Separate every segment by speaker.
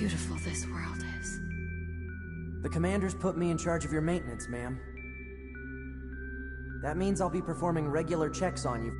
Speaker 1: beautiful this world is.
Speaker 2: The commander's put me in charge of your maintenance, ma'am. That means I'll be performing regular checks on you.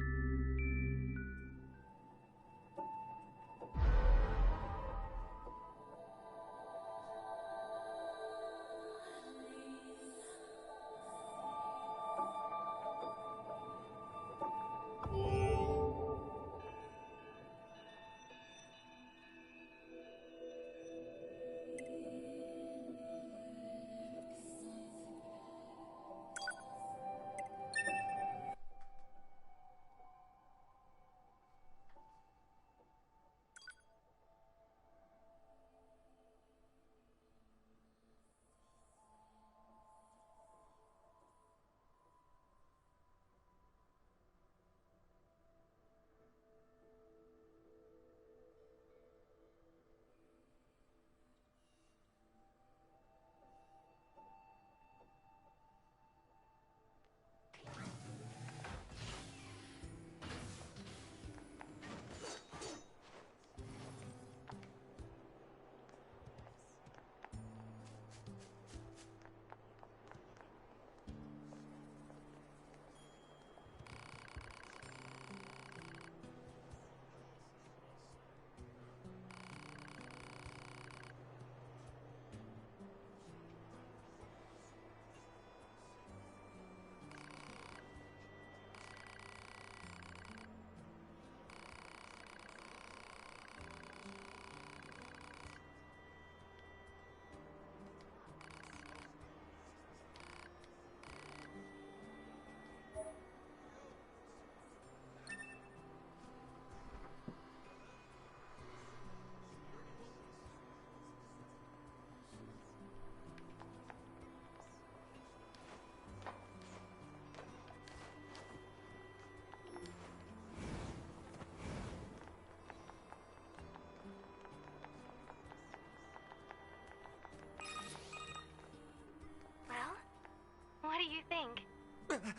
Speaker 3: What do you think?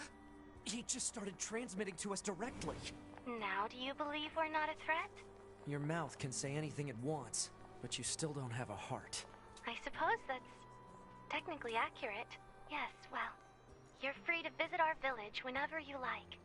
Speaker 2: He just started transmitting to us directly.
Speaker 3: Now do you believe we're not a threat?
Speaker 2: Your mouth can say anything it wants, but you still don't have a heart.
Speaker 3: I suppose that's technically accurate. Yes, well, you're free to visit our village whenever you like.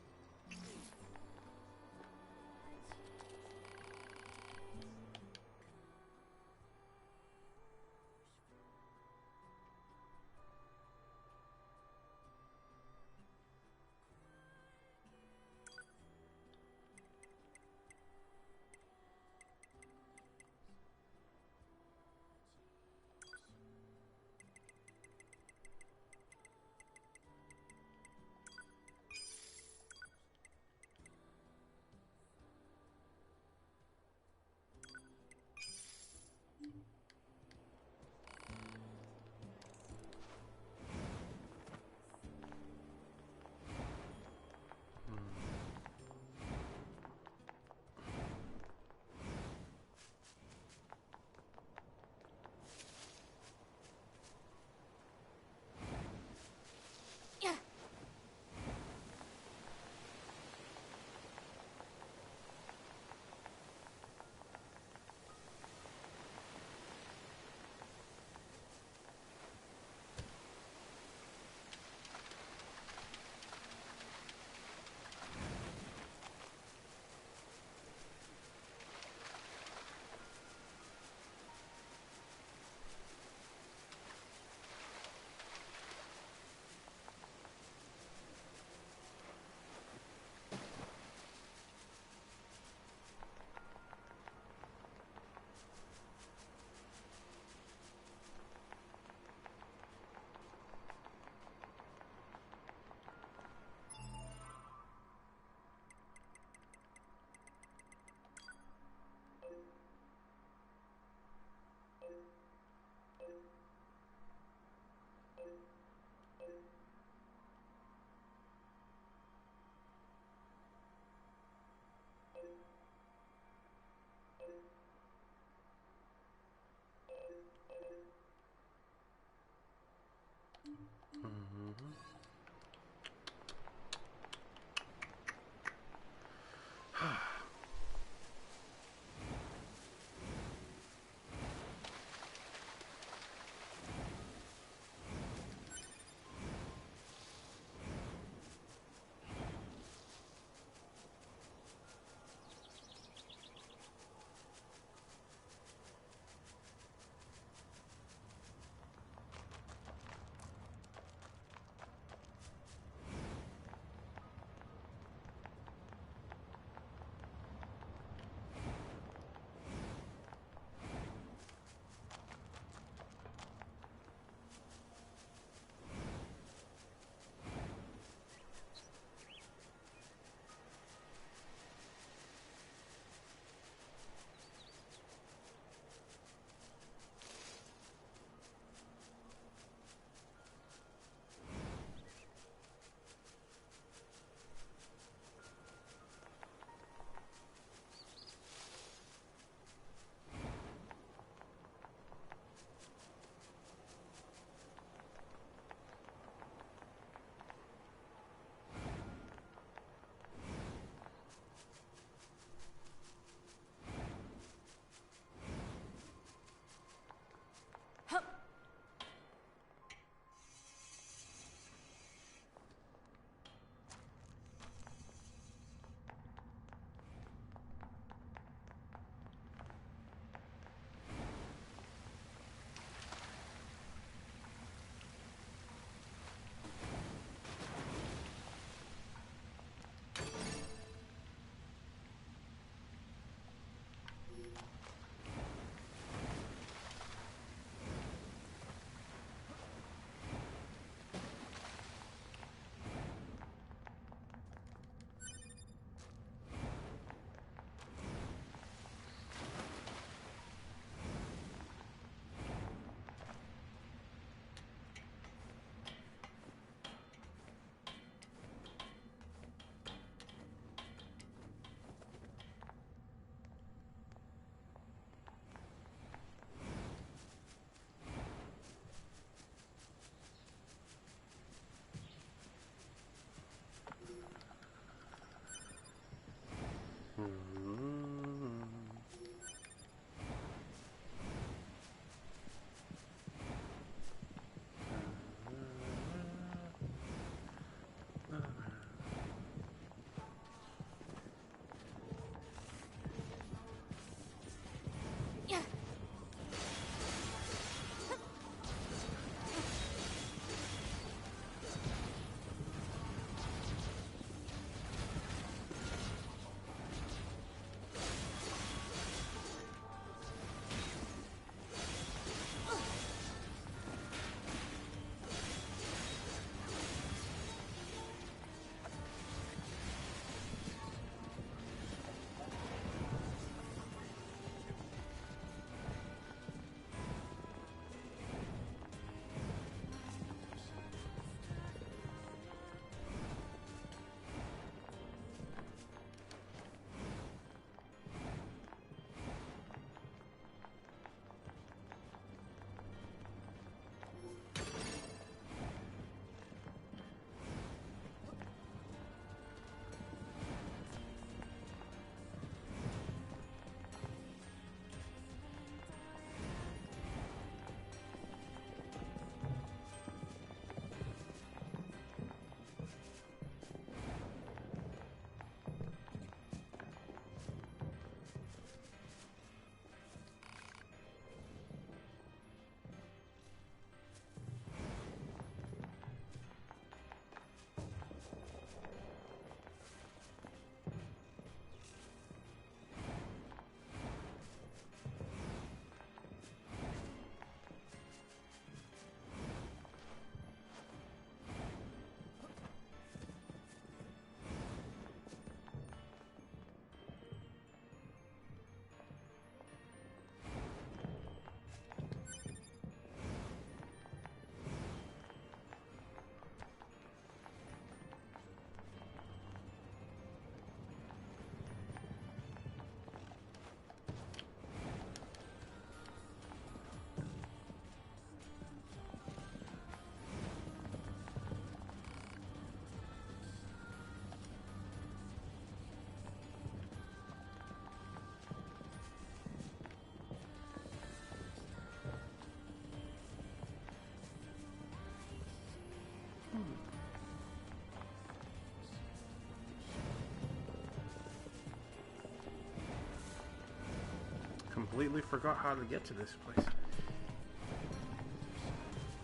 Speaker 1: completely forgot how to get to this place.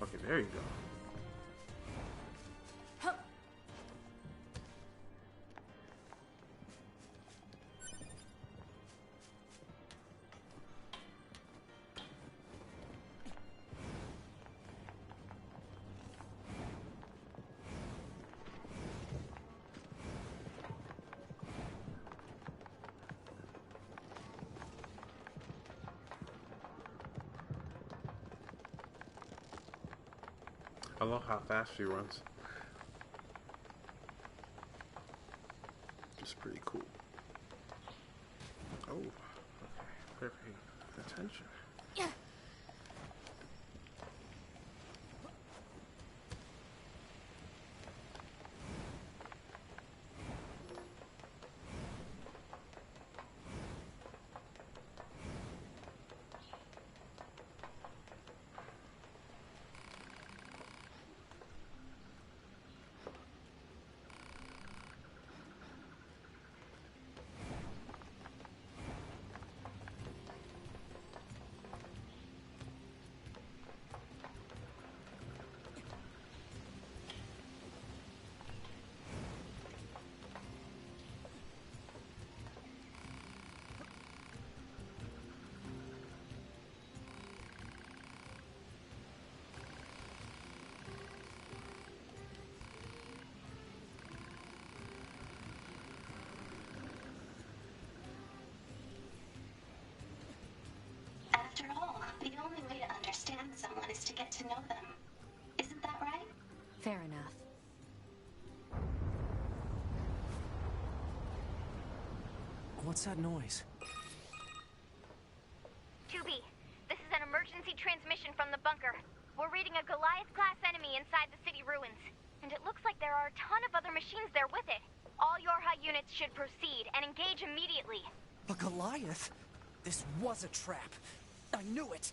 Speaker 1: Okay, there you go. I love how fast she runs. It's pretty cool. Oh, okay. They're paying attention.
Speaker 4: Yeah.
Speaker 5: After all, the only way to understand someone is to get to know them. Isn't that right?
Speaker 4: Fair enough.
Speaker 2: What's that noise?
Speaker 3: 2B, this is an emergency transmission from the bunker. We're reading a Goliath-class enemy inside the city ruins. And it looks like there are a ton of other machines there with it. All Yorha units should proceed and engage immediately.
Speaker 2: A Goliath? This was a trap. I knew it!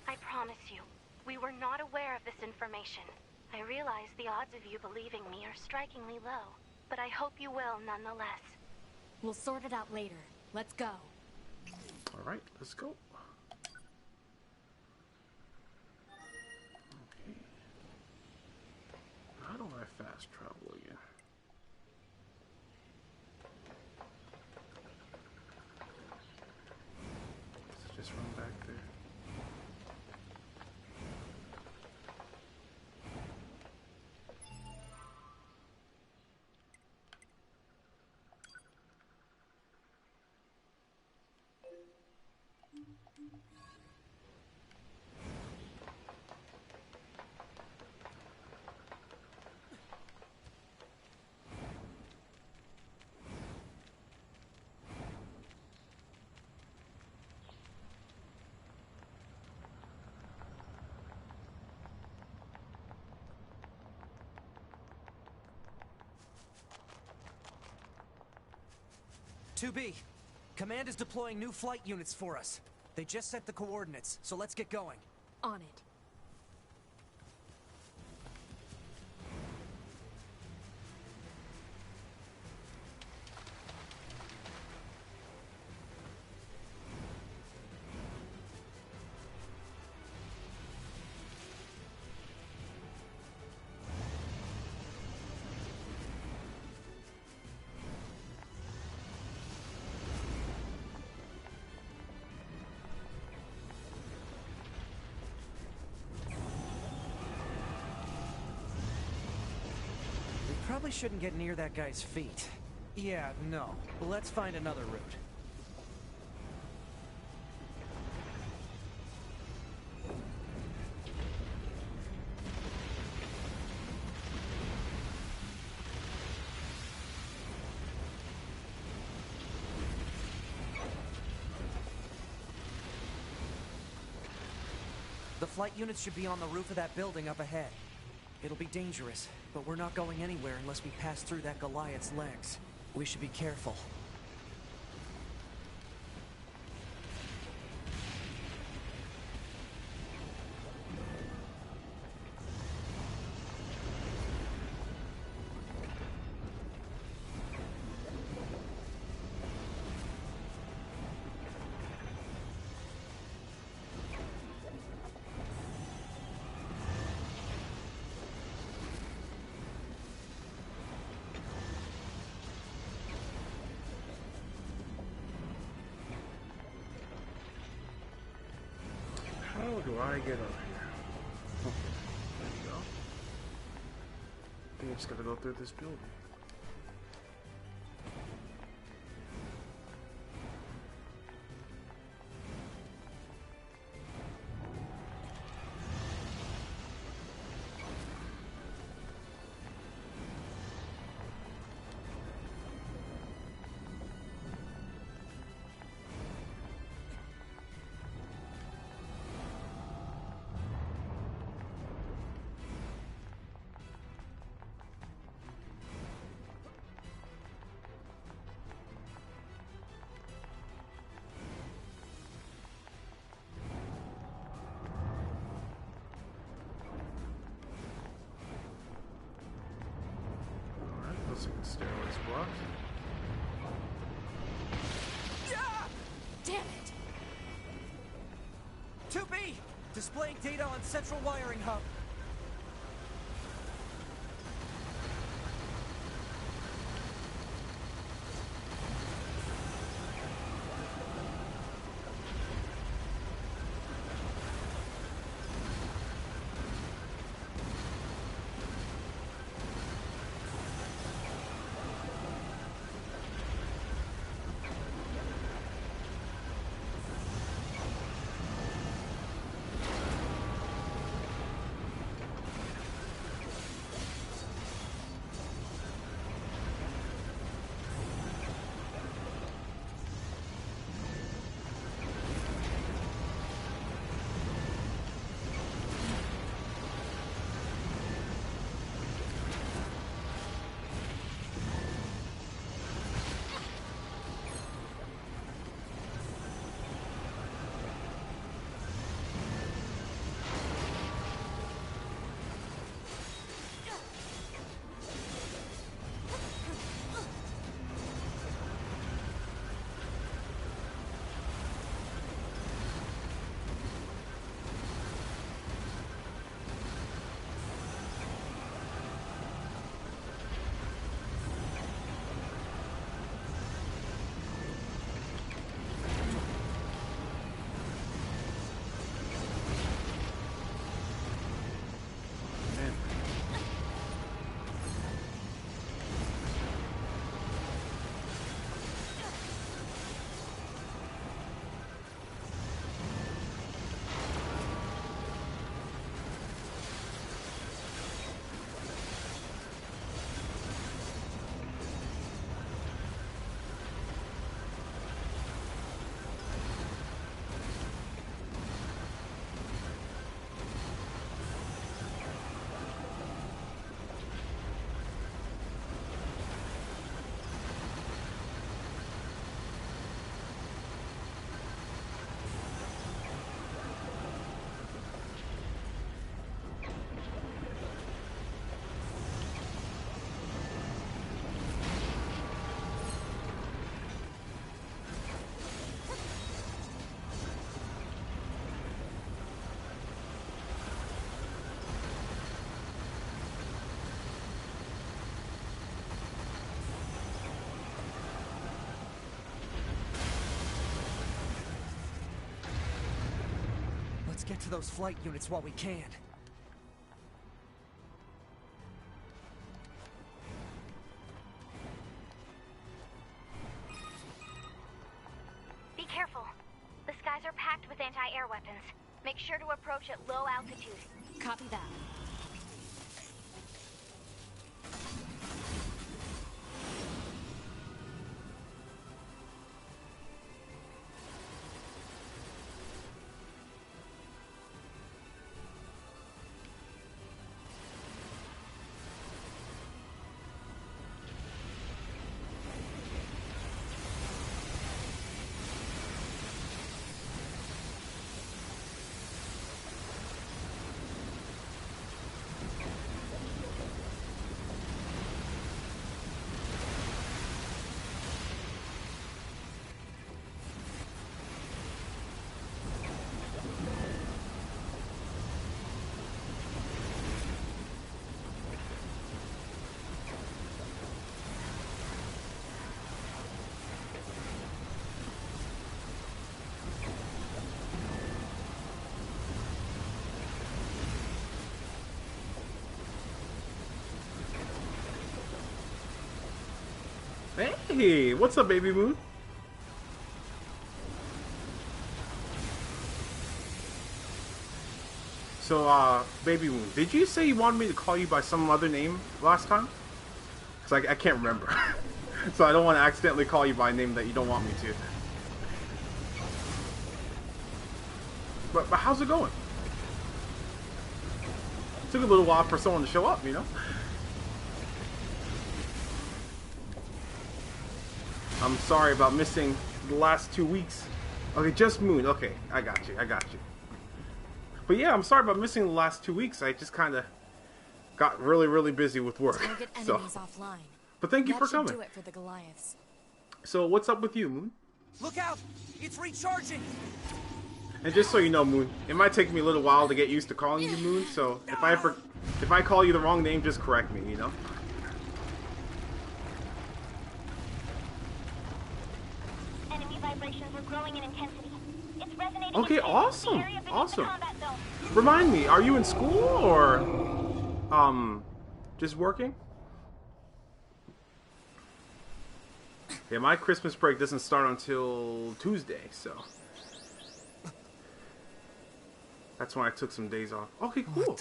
Speaker 3: I promise you, we were not aware of this information. I realize the odds of you believing me are strikingly low, but I hope you will nonetheless.
Speaker 4: We'll sort it out later. Let's go.
Speaker 1: Alright, let's go. Okay. How do I fast travel again? Let's just run back there.
Speaker 2: "2B, Command is deploying new flight units for us. They just set the coordinates, so let's get going."
Speaker 4: On it.
Speaker 2: Probably shouldn't get near that guy's feet. Yeah, no. Let's find another route. The flight units should be on the roof of that building up ahead. It'll be dangerous, but we're not going anywhere unless we pass through that Goliath's legs. We should be careful.
Speaker 1: How do I get up here? Oh, there you go. I think I just gotta go through this building. Looks like the stairway's blocked.
Speaker 4: Damn it!
Speaker 2: 2B! Displaying data on central wiring hub. Get to those flight units while we can.
Speaker 3: Be careful. The skies are packed with anti-air weapons. Make sure to approach at low altitude.
Speaker 4: Copy that.
Speaker 1: Hey, what's up, Baby Moon? So, Baby Moon, did you say you wanted me to call you by some other name last time? Because I can't remember. So I don't want to accidentally call you by a name that you don't want me to. But how's it going? Took a little while for someone to show up, you know? I'm sorry about missing the last 2 weeks. Okay, just Moon. Okay, I got you. But yeah, I'm sorry about missing the last 2 weeks. I just kind of got really busy with work.
Speaker 4: Target enemies offline.
Speaker 1: But thank you for
Speaker 4: That should
Speaker 1: coming.
Speaker 4: do it for the Goliaths.
Speaker 1: So what's up with you, Moon?
Speaker 2: Look out! It's recharging!
Speaker 1: And just so you know, Moon, it might take me a little while to get used to calling you Moon, so if I call you the wrong name, just correct me, you know?
Speaker 3: Enemy vibrations are growing in intensity. It's resonating.
Speaker 1: Okay,
Speaker 3: with
Speaker 1: awesome.
Speaker 3: the area beneath
Speaker 1: Awesome.
Speaker 3: the combat zone.
Speaker 1: Remind me, are you in school or just working? Yeah, my Christmas break doesn't start until Tuesday, so that's when I took some days off. Okay, cool.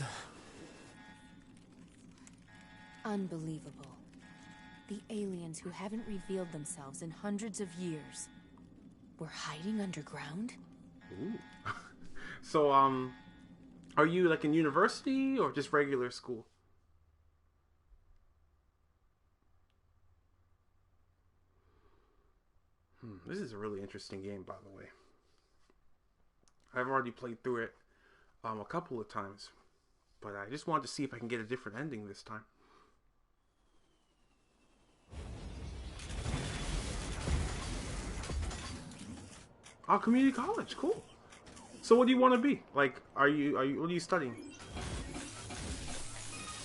Speaker 4: Unbelievable. The aliens who haven't revealed themselves in hundreds of years were hiding underground?
Speaker 1: Ooh. So, are you like in university or just regular school? This is a really interesting game, by the way. I've already played through it a couple of times, but I just wanted to see if I can get a different ending this time. Oh, community college, cool. So what do you want to be? Like, what are you studying?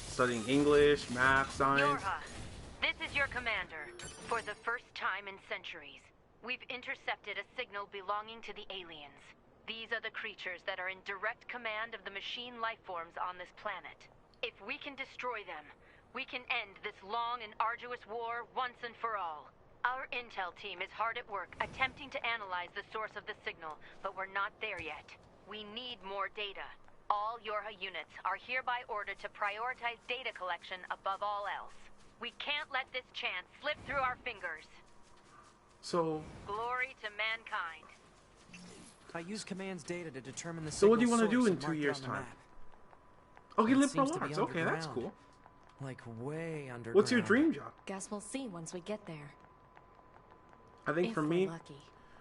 Speaker 1: Studying English, math, science?
Speaker 6: Yorha, this is your commander. For the first time in centuries, we've intercepted a signal belonging to the aliens. These are the creatures that are in direct command of the machine lifeforms on this planet. If we can destroy them, we can end this long and arduous war once and for all. Our intel team is hard at work attempting to analyze the source of the signal, but we're not there yet. We need more data. All Yorha units are hereby ordered to prioritize data collection above all else. We can't let this chance slip through our fingers.
Speaker 1: So,
Speaker 6: Glory to mankind.
Speaker 2: I use command's data to determine the
Speaker 1: so what do you
Speaker 2: signal
Speaker 1: want to do
Speaker 2: source
Speaker 1: in
Speaker 2: and
Speaker 1: 2
Speaker 2: mark it
Speaker 1: years'
Speaker 2: on the
Speaker 1: time?
Speaker 2: map.
Speaker 1: Okay,
Speaker 2: It
Speaker 1: liberal
Speaker 2: seems to be
Speaker 1: arts. Okay, that's
Speaker 2: underground.
Speaker 1: cool.
Speaker 2: Like way underground.
Speaker 1: What's your dream job?
Speaker 4: Guess we'll see once we get there.
Speaker 1: I think
Speaker 4: If
Speaker 1: for
Speaker 4: we're
Speaker 1: me,
Speaker 4: lucky.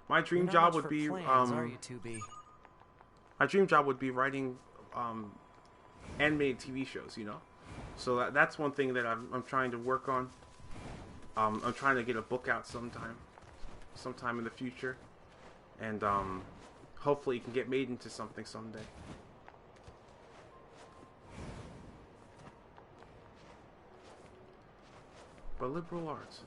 Speaker 1: my dream
Speaker 2: Not
Speaker 1: job
Speaker 2: much
Speaker 1: would
Speaker 2: for
Speaker 1: be
Speaker 2: plans, are you 2B?
Speaker 1: my dream job would be writing animated TV shows, you know. So that's one thing that I'm trying to work on. I'm trying to get a book out sometime in the future, and hopefully it can get made into something someday. But liberal arts.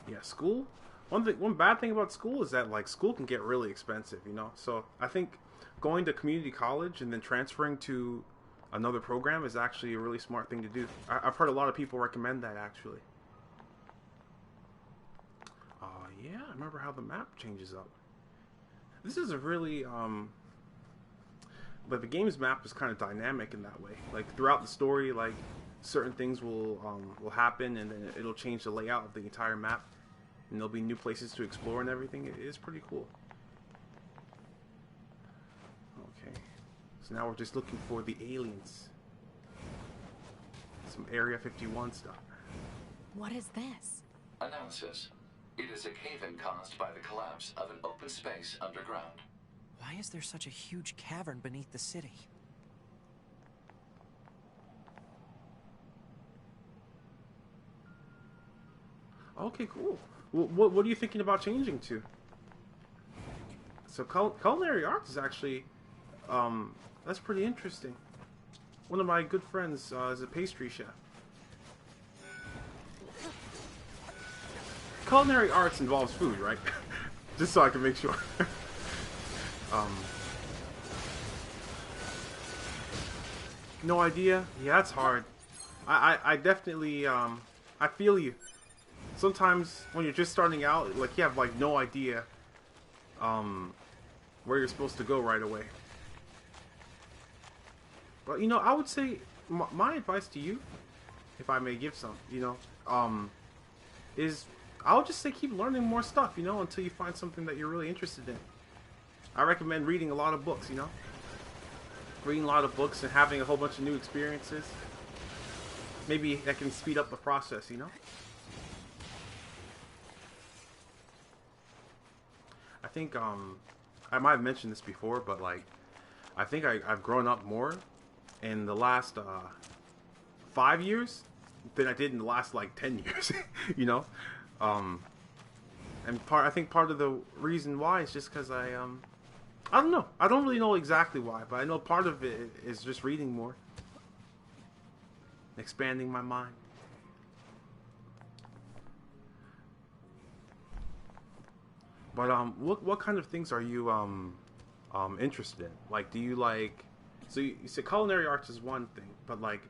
Speaker 1: Yeah, school. One bad thing about school is that like school can get really expensive, you know. So I think going to community college and then transferring to another program is actually a really smart thing to do. I've heard a lot of people recommend that actually. Yeah, I remember how the map changes up. This is a really but the game's map is kind of dynamic in that way. Like throughout the story, like certain things will happen, and then it'll change the layout of the entire map, and there'll be new places to explore and everything. It is pretty cool. Okay, so now we're just looking for the aliens. Some Area 51 stuff.
Speaker 4: What is this?
Speaker 7: Analysis. It is a cave-in caused by the collapse of an open space underground.
Speaker 2: Why is there such a huge cavern beneath the city?
Speaker 1: Okay, cool. What are you thinking about changing to? So culinary arts is actually, that's pretty interesting. One of my good friends is a pastry chef. Culinary arts involves food, right? Just so I can make sure. No idea? Yeah, that's hard. I definitely, I feel you. Sometimes when you're just starting out, like, you have, like, no idea, where you're supposed to go right away. But, you know, I would say, my advice to you, if I may give some, you know, is, I would just say keep learning more stuff, you know, until you find something that you're really interested in. I recommend reading a lot of books, you know? Reading a lot of books and having a whole bunch of new experiences. Maybe that can speed up the process, you know? I think, I might have mentioned this before, but, like, I think I've grown up more in the last, 5 years than I did in the last, like, 10 years, you know? And I think part of the reason why is just because I don't know. I don't really know exactly why, but I know part of it is just reading more. Expanding my mind. But what kind of things are you interested in? Like, do you like? So you said culinary arts is one thing, but like,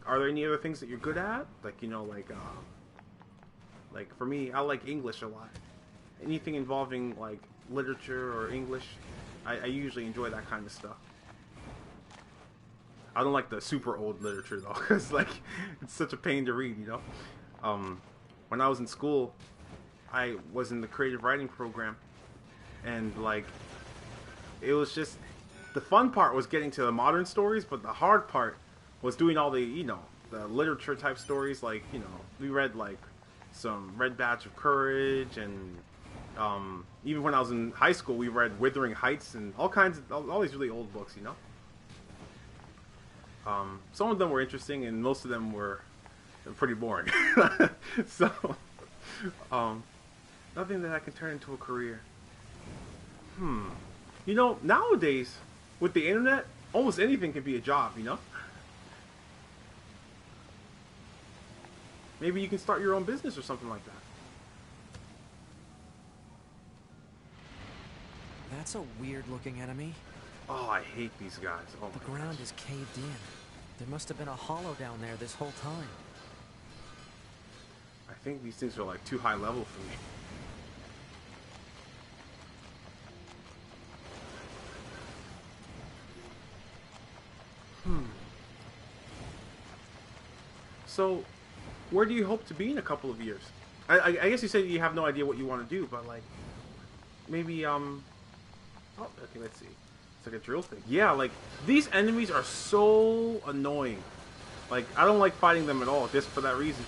Speaker 1: are there any other things that you're good at? Like, you know, like for me, I like English a lot. Anything involving like literature or English, I usually enjoy that kind of stuff. I don't like the super old literature though, because like it's such a pain to read, you know. When I was in school, I was in the creative writing program, and like it was just the fun part was getting to the modern stories, but the hard part was doing all the, you know, the literature type stories. Like, you know, we read like some Red Badge of Courage, and even when I was in high school, we read Wuthering Heights and all kinds of all these really old books, you know. Some of them were interesting, and most of them were pretty boring. So, nothing that I can turn into a career. You know, nowadays with the internet, almost anything can be a job. You know. Maybe you can start your own business or something like that.
Speaker 2: That's a weird-looking enemy.
Speaker 1: Oh, I hate these guys. Oh
Speaker 2: The
Speaker 1: my
Speaker 2: ground
Speaker 1: gosh.
Speaker 2: is caved in. There must have been a hollow down there this whole time.
Speaker 1: I think these things are like too high level for me. So, where do you hope to be in a couple of years? I guess you said you have no idea what you want to do, but like, maybe oh, okay, let's see. It's like a drill thing. Yeah, like these enemies are so annoying. Like, I don't like fighting them at all, just for that reason.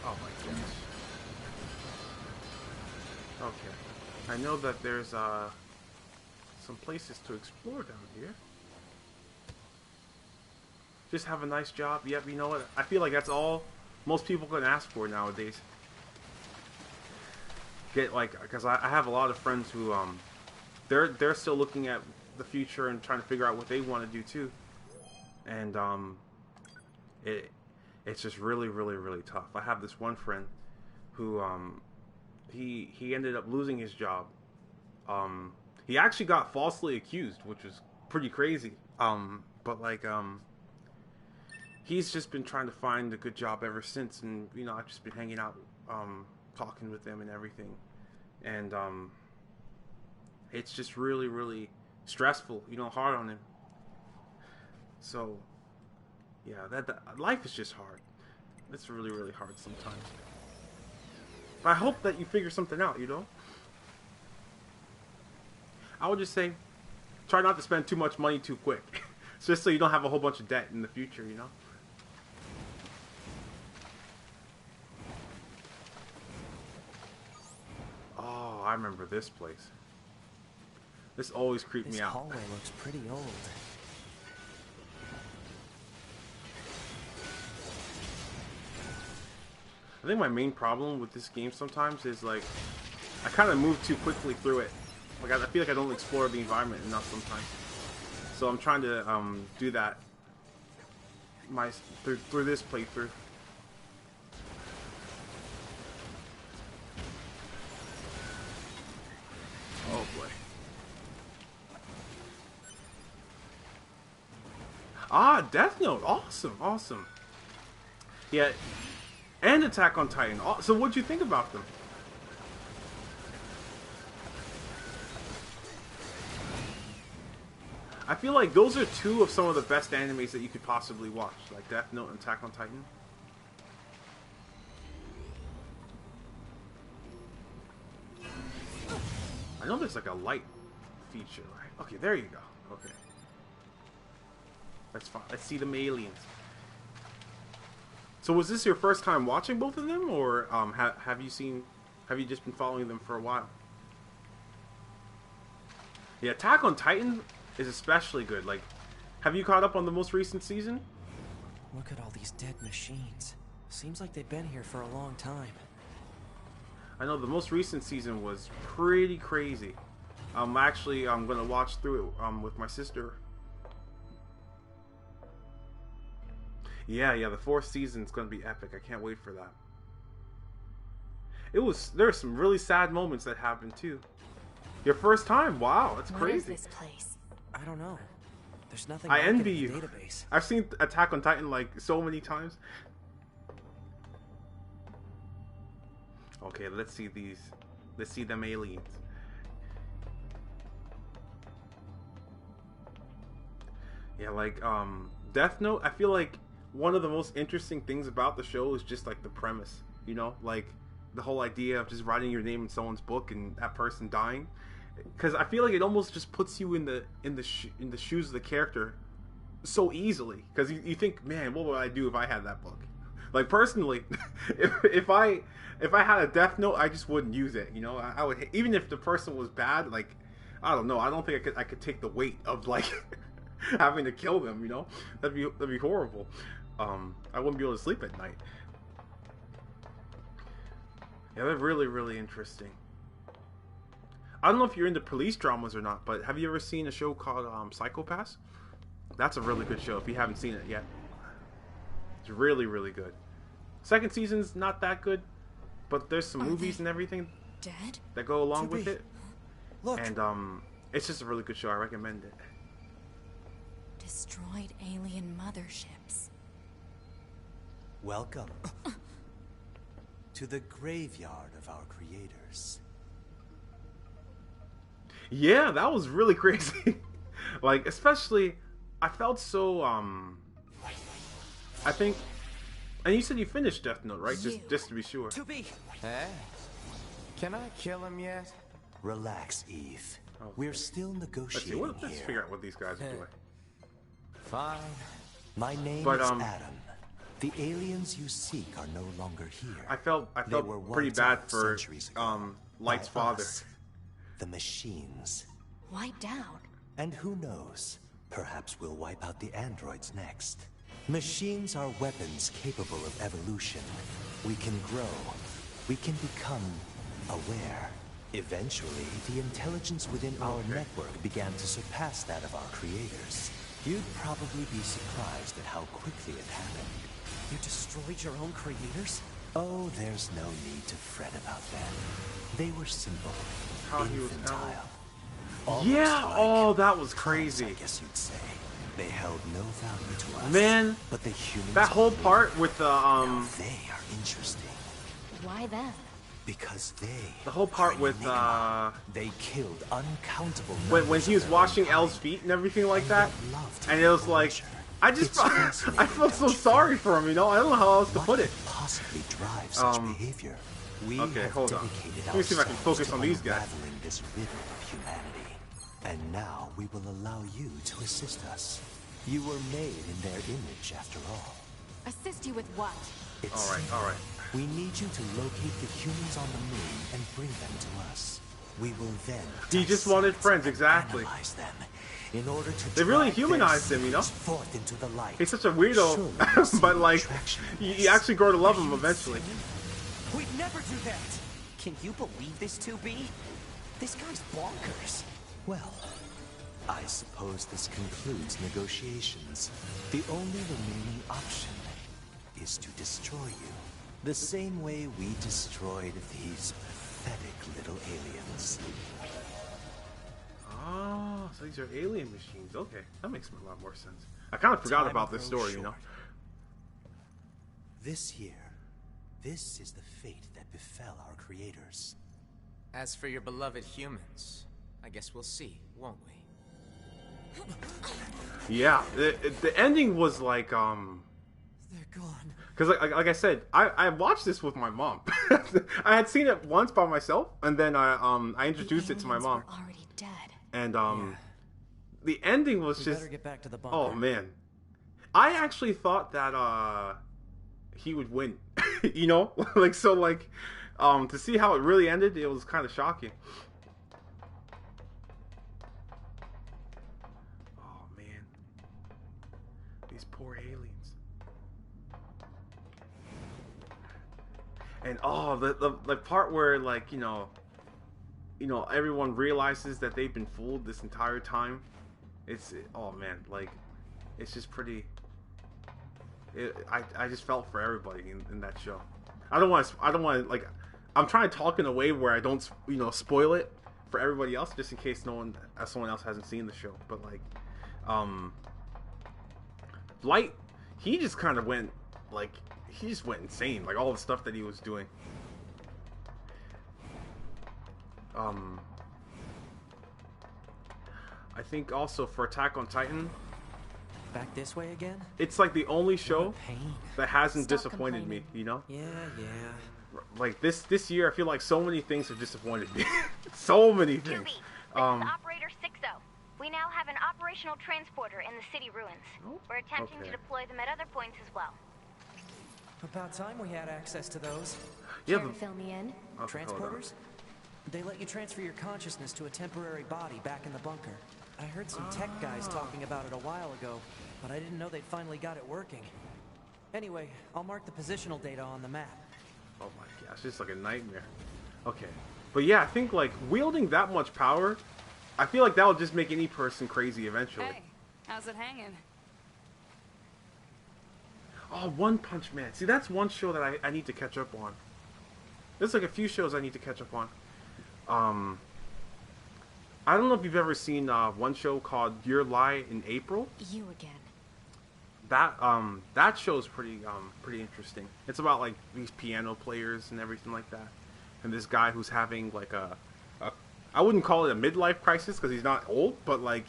Speaker 1: Oh my gosh. Okay. I know that there's some places to explore down here. Just have a nice job. Yep, you know what? I feel like that's all most people can ask for nowadays. Get like, because I have a lot of friends who they're still looking at the future and trying to figure out what they want to do too, and it's just really tough. I have this one friend who he ended up losing his job. He actually got falsely accused, which was pretty crazy. But like he's just been trying to find a good job ever since, and you know, I've just been hanging out, talking with them and everything, and it's just really stressful, you know, hard on him. So yeah, that life is just hard. It's really hard sometimes. But I hope that you figure something out, you know. I would just say, try not to spend too much money too quick, just so you don't have a whole bunch of debt in the future, you know. Oh, I remember this place. This always creeped me out.
Speaker 2: This hallway looks pretty old.
Speaker 1: I think my main problem with this game sometimes is like I kind of move too quickly through it. Like I feel like I don't explore the environment enough sometimes. So I'm trying to do that through this playthrough. Oh boy. Death Note. Awesome, awesome. Yeah, and Attack on Titan. So what'd you think about them? I feel like those are two of some of the best animes that you could possibly watch, like Death Note and Attack on Titan. I know there's like a light feature, right? Okay, there you go. Okay. That's fine. Let's see them aliens. So was this your first time watching both of them, or have you just been following them for a while? Yeah, Attack on Titan is especially good. Like, have you caught up on the most recent season?
Speaker 2: Look at all these dead machines. Seems like they've been here for a long time.
Speaker 1: I know the most recent season was pretty crazy. Actually, I'm gonna watch through it with my sister. Yeah, the fourth season's gonna be epic. I can't wait for that. There are some really sad moments that happened too. Your first time? Wow, that's crazy.
Speaker 4: What is this place?
Speaker 2: I don't know. There's nothing.
Speaker 1: I
Speaker 2: like it
Speaker 1: envy
Speaker 2: in the
Speaker 1: you.
Speaker 2: Database.
Speaker 1: I've seen Attack on Titan like so many times. Okay, let's see these. Let's see them aliens. Yeah, like Death Note, I feel like one of the most interesting things about the show is just like the premise, you know, like the whole idea of just writing your name in someone's book and that person dying. Because I feel like it almost just puts you in the shoes of the character so easily. Because you think, man, what would I do if I had that book? Like personally, if I had a Death Note, I just wouldn't use it. You know, I would, even if the person was bad. Like, I don't know. I don't think I could take the weight of like having to kill them. You know, that'd be horrible. I wouldn't be able to sleep at night. Yeah, they're really, really interesting. I don't know if you're into police dramas or not, but have you ever seen a show called Psychopaths? That's a really good show if you haven't seen it yet. It's really, really good. Second season's not that good, but there's some movies and everything
Speaker 4: Dead?
Speaker 1: that go along with it.
Speaker 2: Look.
Speaker 1: And it's just a really good show. I recommend it.
Speaker 4: Destroyed alien motherships.
Speaker 8: Welcome to the graveyard of our creators.
Speaker 1: Yeah, that was really crazy. Like, especially, I felt so, I think, and you said you finished Death Note, right? Just to be sure.
Speaker 2: To be.
Speaker 9: Eh? Can I kill him yet?
Speaker 8: Relax, Eve.
Speaker 1: Okay.
Speaker 8: We're still negotiating
Speaker 1: Let's
Speaker 8: here.
Speaker 1: figure out what these guys are doing.
Speaker 9: Fine.
Speaker 8: My name is Adam. The aliens you seek are no longer here.
Speaker 1: I felt
Speaker 8: They were
Speaker 1: pretty
Speaker 8: wiped
Speaker 1: bad
Speaker 8: out
Speaker 1: for
Speaker 8: centuries ago
Speaker 1: Light's
Speaker 8: by
Speaker 1: father.
Speaker 8: us, the machines.
Speaker 4: Wiped out.
Speaker 8: And who knows? Perhaps we'll wipe out the androids next. Machines are weapons capable of evolution. We can grow. We can become aware. Eventually, the intelligence within our network began to surpass that of our creators. You'd probably be surprised at how quickly it happened.
Speaker 2: You destroyed your own creators?
Speaker 8: Oh, there's no need to fret about them. They were simple,
Speaker 1: How he was
Speaker 8: infantile.
Speaker 1: Yeah,
Speaker 8: Almost
Speaker 1: oh,
Speaker 8: like
Speaker 1: that was
Speaker 8: toys,
Speaker 1: crazy.
Speaker 8: I guess you'd say. They held no value to us.
Speaker 1: Man,
Speaker 8: but the humans
Speaker 1: that whole
Speaker 8: are
Speaker 1: part with the
Speaker 8: now they are interesting
Speaker 4: Why them?
Speaker 8: because
Speaker 1: the whole part
Speaker 8: are an
Speaker 1: with
Speaker 8: enigma. They killed uncountable
Speaker 1: when
Speaker 8: numbers
Speaker 1: he was
Speaker 8: of their own
Speaker 1: washing
Speaker 8: kind.
Speaker 1: Elle's feet and everything like that,
Speaker 8: They loved
Speaker 1: and it was like,
Speaker 8: culture.
Speaker 1: I just
Speaker 8: It's
Speaker 1: I
Speaker 8: fascinating,
Speaker 1: felt so
Speaker 8: don't you
Speaker 1: sorry
Speaker 8: think?
Speaker 1: for him, you know. I don't know how else to
Speaker 8: What
Speaker 1: put it.
Speaker 8: could possibly drive such behavior? We
Speaker 1: okay,
Speaker 8: have
Speaker 1: hold on.
Speaker 8: dedicated
Speaker 1: Let me see if I can
Speaker 8: ourselves
Speaker 1: focus
Speaker 8: to
Speaker 1: on these guys.
Speaker 8: unraveling this riddle of humanity. And now we will allow you to assist us. You were made in their image, after all.
Speaker 4: Assist you with what?
Speaker 8: It's
Speaker 1: All right.
Speaker 8: We need you to locate the humans on the moon and bring them to us. We will then
Speaker 1: He just wanted
Speaker 8: dissect
Speaker 1: friends,
Speaker 8: and
Speaker 1: exactly.
Speaker 8: analyze them in order to
Speaker 1: They really
Speaker 8: drive their
Speaker 1: humanized him, you know?
Speaker 8: secrets forth into the light.
Speaker 1: He's such a
Speaker 8: Surely
Speaker 1: weirdo,
Speaker 8: you've seen
Speaker 1: but
Speaker 8: the
Speaker 1: like,
Speaker 8: attraction in
Speaker 1: you
Speaker 8: this.
Speaker 1: actually grow to love him
Speaker 2: Are you
Speaker 1: eventually.
Speaker 2: insane? We'd never do that. Can you believe this, 2B? This guy's bonkers.
Speaker 8: Well, I suppose this concludes negotiations. The only remaining option is to destroy you. The same way we destroyed these pathetic little aliens.
Speaker 1: Oh, so these are alien machines. Okay, that makes a lot more sense. I kind of forgot
Speaker 2: Time
Speaker 1: about this
Speaker 2: grows
Speaker 1: story, you know.
Speaker 2: short.
Speaker 8: This year, this is the fate that befell our creators.
Speaker 9: As for your beloved humans, I guess we'll see, won't we?
Speaker 1: Yeah, the ending was like
Speaker 2: They're gone.
Speaker 1: because like I said, I watched this with my mom. I had seen it once by myself, and then I introduced it to my
Speaker 4: aliens
Speaker 1: mom.
Speaker 4: were already dead.
Speaker 1: And the ending was
Speaker 2: We
Speaker 1: just
Speaker 2: better get back to the bunker.
Speaker 1: oh man, I actually thought that he would win. You know, like so like to see how it really ended, it was kind of shocking. Oh man, these poor aliens. And oh, the part where like you know everyone realizes that they've been fooled this entire time. It's oh man, like it's just pretty. I just felt for everybody in that show. I don't want to like. I'm trying to talk in a way where I don't spoil it for everybody else, just in case someone else hasn't seen the show. But like, Light, he just kind of went like he just went insane. Like all the stuff that he was doing. I think also for Attack on Titan,
Speaker 2: Back this way again?
Speaker 1: it's like the only show
Speaker 2: Pain.
Speaker 1: that hasn't
Speaker 4: Stop
Speaker 1: disappointed
Speaker 4: complaining.
Speaker 1: me. You know,
Speaker 2: Yeah.
Speaker 1: like this year, I feel like so many things have disappointed me. So many things.
Speaker 3: QB, this is Operator 60. We now have an operational transporter in the city ruins. We're attempting
Speaker 1: okay.
Speaker 3: to deploy them at other points as well.
Speaker 2: About time we had access to those.
Speaker 1: Yeah,
Speaker 4: Care to
Speaker 1: but
Speaker 4: fill me in?
Speaker 1: okay, hold on.
Speaker 2: Transporters? They let you transfer your consciousness to a temporary body back in the bunker. I heard some tech guys talking about it a while ago, but I didn't know they'd finally got it working. Anyway, I'll mark the positional data on the map.
Speaker 1: Oh my gosh, it's just like a nightmare. Okay. But yeah, I think like wielding that much power, I feel like that will just make any person crazy eventually.
Speaker 10: Hey, how's it hanging?
Speaker 1: Oh, One Punch Man. See, that's one show that I need to catch up on. There's like a few shows I need to catch up on. I don't know if you've ever seen one show called Your Lie in April.
Speaker 4: You again.
Speaker 1: That show's pretty interesting. It's about like these piano players and everything like that, and this guy who's having like a I wouldn't call it a midlife crisis because he's not old, but like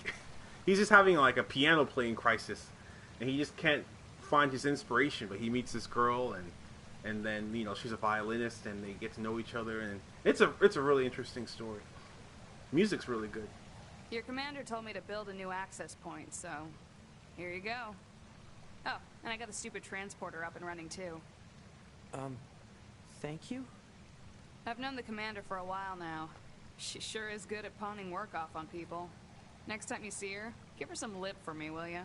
Speaker 1: he's just having like a piano playing crisis, and he just can't find his inspiration. But he meets this girl, and then she's a violinist, and they get to know each other, and it's a really interesting story. Music's really good.
Speaker 10: Your commander told me to build a new access point, so here you go. Oh, and I got the stupid transporter up and running too.
Speaker 2: Thank you?
Speaker 10: I've known the commander for a while now. She sure is good at pawning work off on people. Next time you see her, give her some lip for me, will ya?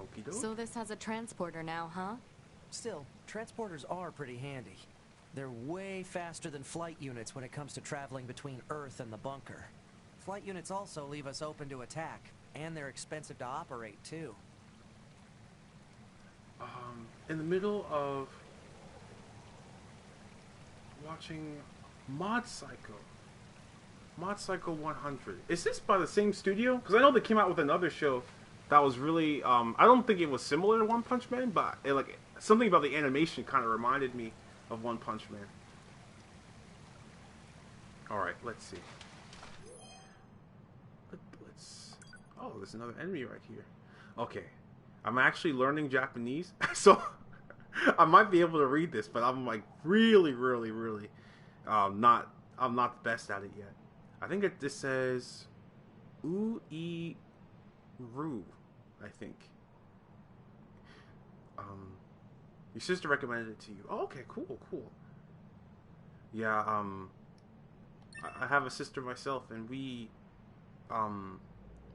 Speaker 1: Okie doke.
Speaker 4: So this has a transporter now, huh?
Speaker 2: Still, transporters are pretty handy. They're way faster than flight units when it comes to traveling between Earth and the bunker. Flight units also leave us open to attack, and they're expensive to operate, too.
Speaker 1: In the middle of watching Mod Psycho 100. Is this by the same studio? Because I know they came out with another show that was really I don't think it was similar to One Punch Man, but like something about the animation kind of reminded me of One Punch Man. Alright, let's see. Oh, there's another enemy right here. Okay. I'm actually learning Japanese, so I might be able to read this, but I'm like really not the best at it yet. I think this says Uu-i-ru, I think. Your sister recommended it to you. Oh, okay, cool. Yeah, I have a sister myself, and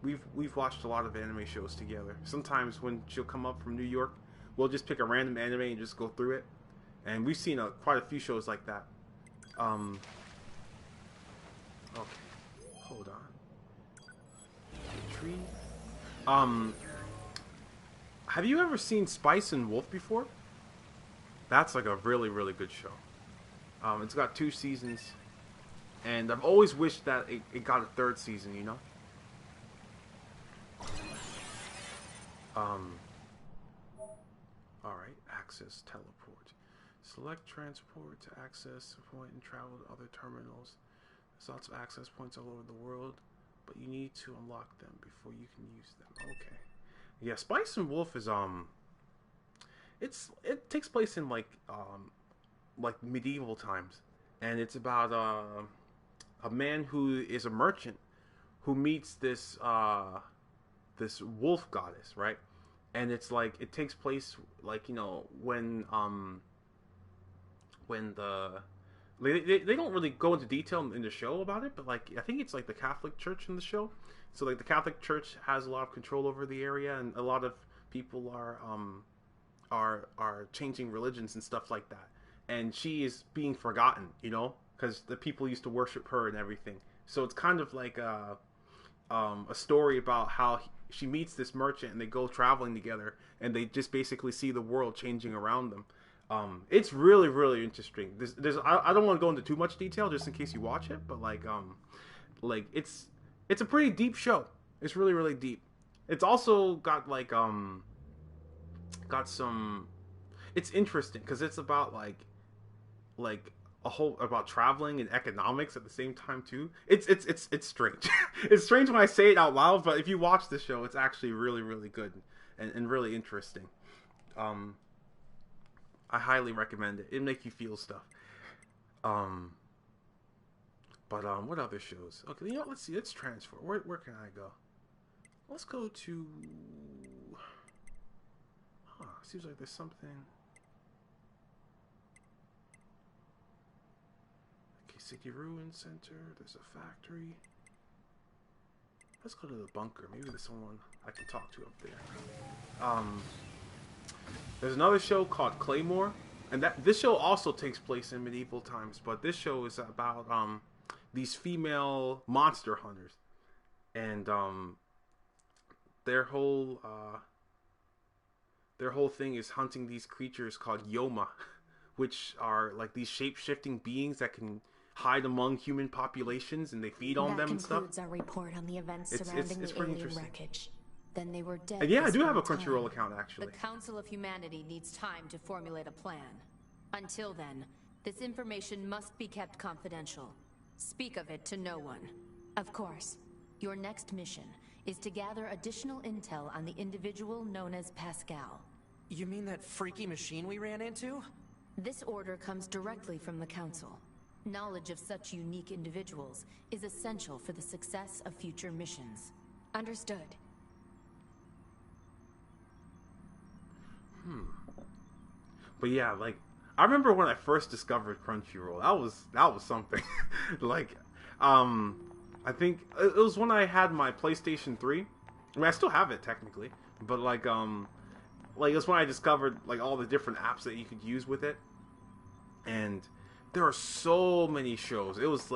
Speaker 1: we've watched a lot of anime shows together. Sometimes when she'll come up from New York, we'll just pick a random anime and just go through it. And we've seen quite a few shows like that. Okay, hold on. Tree. Have you ever seen Spice and Wolf before? That's like a really good show. It's got 2 seasons, and I've always wished that it got a 3rd season. Alright, access teleport. Select transport to access point and travel to other terminals. There's lots of access points all over the world, but you need to unlock them before you can use them. Okay. Yeah, Spice and Wolf is it takes place in like medieval times, and it's about a man who is a merchant who meets this this wolf goddess, right? And it's like it takes place like, you know, when the they don't really go into detail in the show about it, but like I think it's like the Catholic Church in the show. So like the Catholic Church has a lot of control over the area, and a lot of people are changing religions and stuff like that. And she is being forgotten, you know, because the people used to worship her and everything. So it's kind of like a story about how she meets this merchant and they go traveling together, and they just basically see the world changing around them. It's really, really interesting. I don't want to go into too much detail just in case you watch it, but like it's a pretty deep show. It's really, really deep. It's also got like got some. It's interesting because it's about like a whole about traveling and economics at the same time too. It's strange. It's strange when I say it out loud, but if you watch the show, it's actually really, really good and really interesting. I highly recommend it. It'll make you feel stuff. But what other shows? Okay, you know what? Let's see. Let's transfer. Where can I go? Let's go to. Seems like there's something. Okay, City Ruin Center. There's a factory. Let's go to the bunker. Maybe there's someone I can talk to up there. There's another show called Claymore, and this show also takes place in medieval times, but this show is about these female monster hunters, and their whole thing is hunting these creatures called Yoma, which are like these shape-shifting beings that can hide among human populations, and they feed on them and stuff.
Speaker 4: That concludes our report on the events surrounding the alien wreckage. Then they were dead.
Speaker 1: And yeah, I do have a Crunchyroll account, actually.
Speaker 11: The Council of Humanity needs time to formulate a plan. Until then, this information must be kept confidential. Speak of it to no one.
Speaker 4: Of course. Your next mission is to gather additional intel on the individual known as Pascal.
Speaker 2: You mean that freaky machine we ran into?
Speaker 4: This order comes directly from the Council. Knowledge of such unique individuals is essential for the success of future missions. Understood.
Speaker 1: But yeah, like I remember when I first discovered Crunchyroll. That was something. Like, I think it was when I had my PlayStation 3. I mean, I still have it technically, but like it's when I discovered like all the different apps that you could use with it, and there are so many shows. It was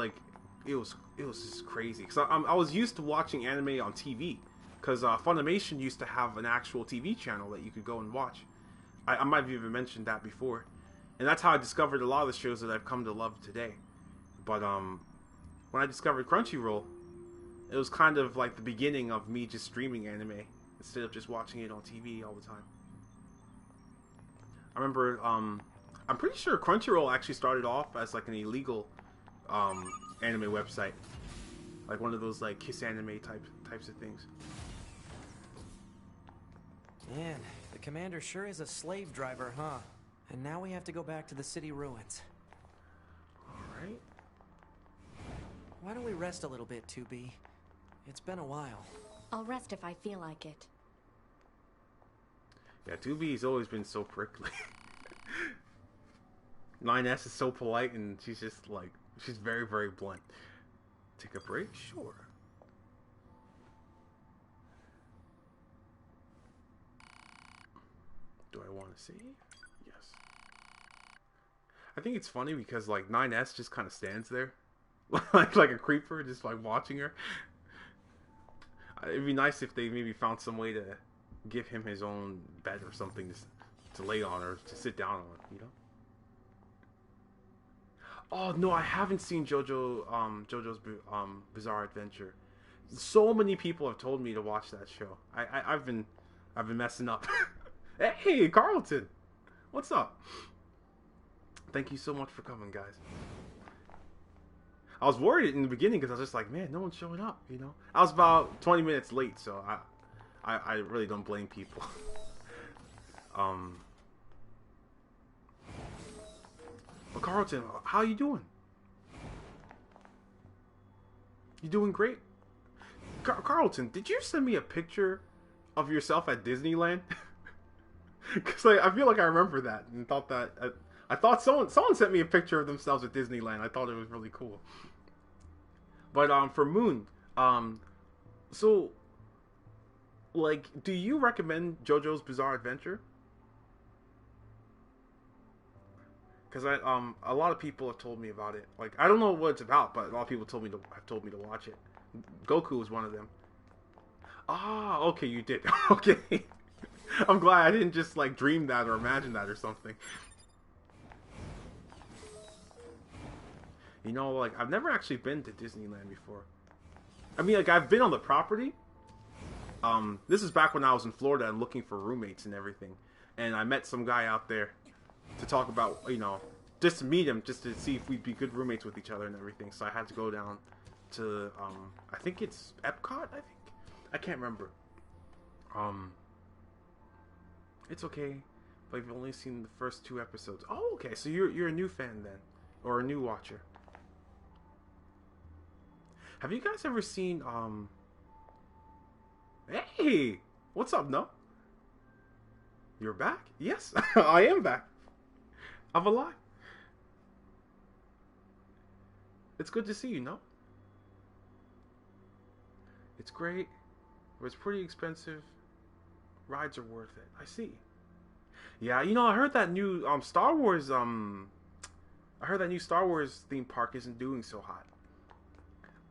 Speaker 1: just crazy because I was used to watching anime on TV because Funimation used to have an actual TV channel that you could go and watch. I might have even mentioned that before. And that's how I discovered a lot of the shows that I've come to love today. But when I discovered Crunchyroll, it was kind of like the beginning of me just streaming anime instead of just watching it on TV all the time. I remember, I'm pretty sure Crunchyroll actually started off as like an illegal anime website. Like one of those like Kiss Anime types of things.
Speaker 2: Man, the commander sure is a slave driver, huh? And now we have to go back to the city ruins.
Speaker 1: Alright.
Speaker 2: Why don't we rest a little bit, 2B? It's been a while.
Speaker 4: I'll rest if I feel like it.
Speaker 1: Yeah, 2B's always been so prickly. 9S is so polite, and she's just like, she's very, very blunt. Take a break? Sure. Do I want to see? Yes. I think it's funny because like 9S just kind of stands there, like a creeper, just like watching her. It'd be nice if they maybe found some way to give him his own bed or something to lay on or to sit down on, you know. Oh no, I haven't seen JoJo's Bizarre Adventure. So many people have told me to watch that show. I've been I've been messing up. Hey, Carlton. What's up? Thank you so much for coming, guys. I was worried in the beginning because I was just like, man, no one's showing up, you know? I was about 20 minutes late, so I really don't blame people. But Carlton, how you doing? You doing great? Carlton, did you send me a picture of yourself at Disneyland? Because I feel like I remember that and thought that I thought someone sent me a picture of themselves at Disneyland. I thought it was really cool. But for Moon, so like, do you recommend JoJo's Bizarre Adventure? Because a lot of people have told me about it. Like, I don't know what it's about, but a lot of people have told me to watch it. Goku was one of them. Ah, okay, you did. Okay. I'm glad I didn't just, like, dream that or imagine that or something. You know, like, I've never actually been to Disneyland before. I mean, like, I've been on the property. This is back when I was in Florida and looking for roommates and everything. And I met some guy out there to talk about, you know, just to meet him, just to see if we'd be good roommates with each other and everything. So I had to go down to, I think it's Epcot, I think? I can't remember. It's okay, but I've only seen the first 2 episodes. Oh, okay, so you're a new fan then, or a new watcher. Have you guys ever seen, Hey! What's up, No? You're back? Yes, I am back. I'm alive. It's good to see you, No? It's great, but it's pretty expensive. Rides are worth it. I see. Yeah, you know, I heard that new Star Wars theme park isn't doing so hot.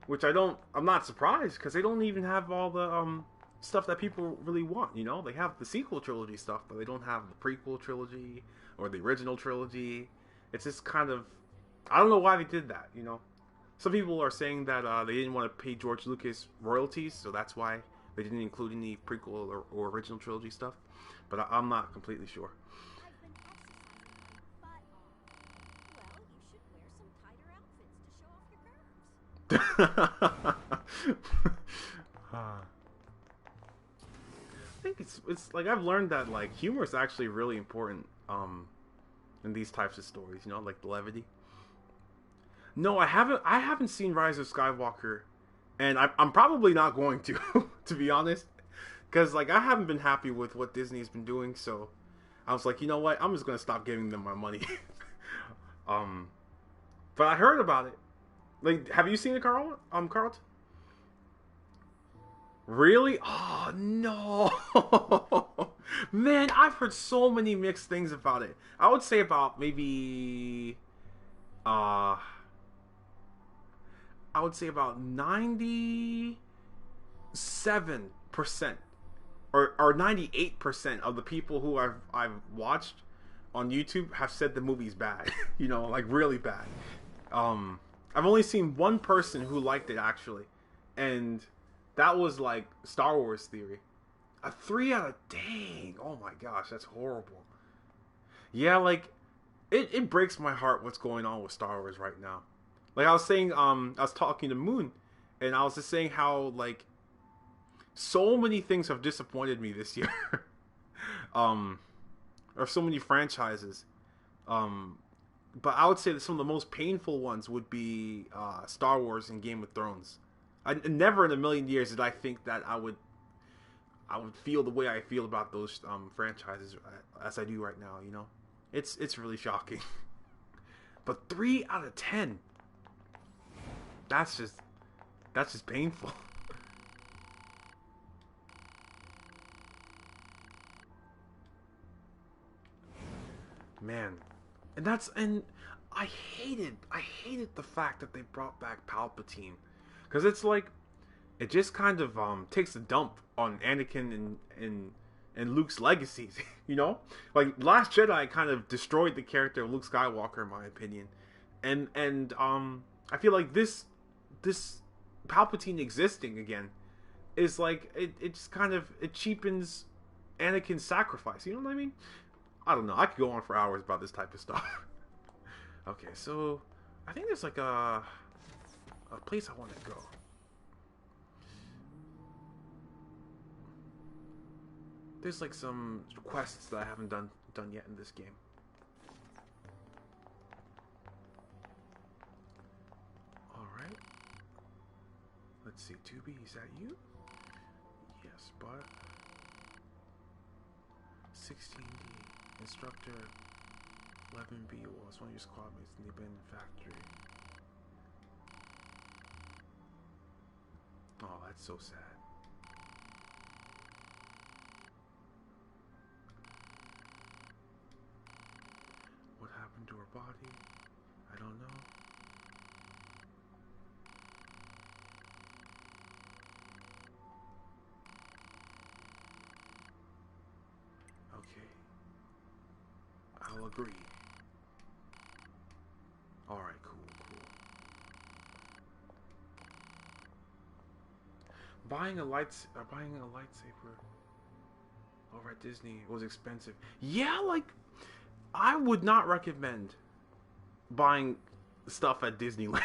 Speaker 1: Which I'm not surprised, because they don't even have all the stuff that people really want, you know? They have the sequel trilogy stuff, but they don't have the prequel trilogy or the original trilogy. It's just kind of, I don't know why they did that, you know? Some people are saying that they didn't want to pay George Lucas royalties, so that's why they didn't include any prequel or original trilogy stuff. But I'm not completely sure. I think it's like, I've learned that, like, humor is actually really important in these types of stories, you know, like the levity. No, I haven't seen Rise of Skywalker, and I'm probably not going to to be honest, because, like, I haven't been happy with what Disney's been doing, so I was like, you know what, I'm just gonna stop giving them my money. But I heard about it. Like, have you seen it, Carlton? Really? Oh, no. Man, I've heard so many mixed things about it. I would say about maybe... I would say about 97% or 98% of the people who I've watched on YouTube have said the movie's bad. You know, like, really bad. I've only seen one person who liked it, actually. And that was, like, Star Wars Theory. A 3 out of... Dang! Oh my gosh, that's horrible. Yeah, like, it breaks my heart what's going on with Star Wars right now. Like, I was saying, I was talking to Moon, and I was just saying how, like, so many things have disappointed me this year. Or so many franchises. But I would say that some of the most painful ones would be Star Wars and Game of Thrones. Never in a million years did I think that I would feel the way I feel about those franchises as I do right now. You know, it's really shocking. But 3 out of 10. That's just painful. Man. And I hated the fact that they brought back Palpatine, because it's like, it just kind of takes a dump on Anakin and Luke's legacies. You know, like, Last Jedi kind of destroyed the character of Luke Skywalker, in my opinion, and I feel like this Palpatine existing again is like, it just kind of, it cheapens Anakin's sacrifice. You know what I mean? I don't know. I could go on for hours about this type of stuff. Okay, so I think there's like a place I want to go. There's like some quests that I haven't done yet in this game. Alright. Let's see, 2B, is that you? Yes, but 16D, instructor 11B was one of your squad mates in the abandoned factory. Oh, that's so sad. What happened to her body? I don't know. Okay. I'll agree. Alright, cool. Buying a lightsaber over at Disney was expensive. Yeah, like, I would not recommend buying stuff at Disneyland.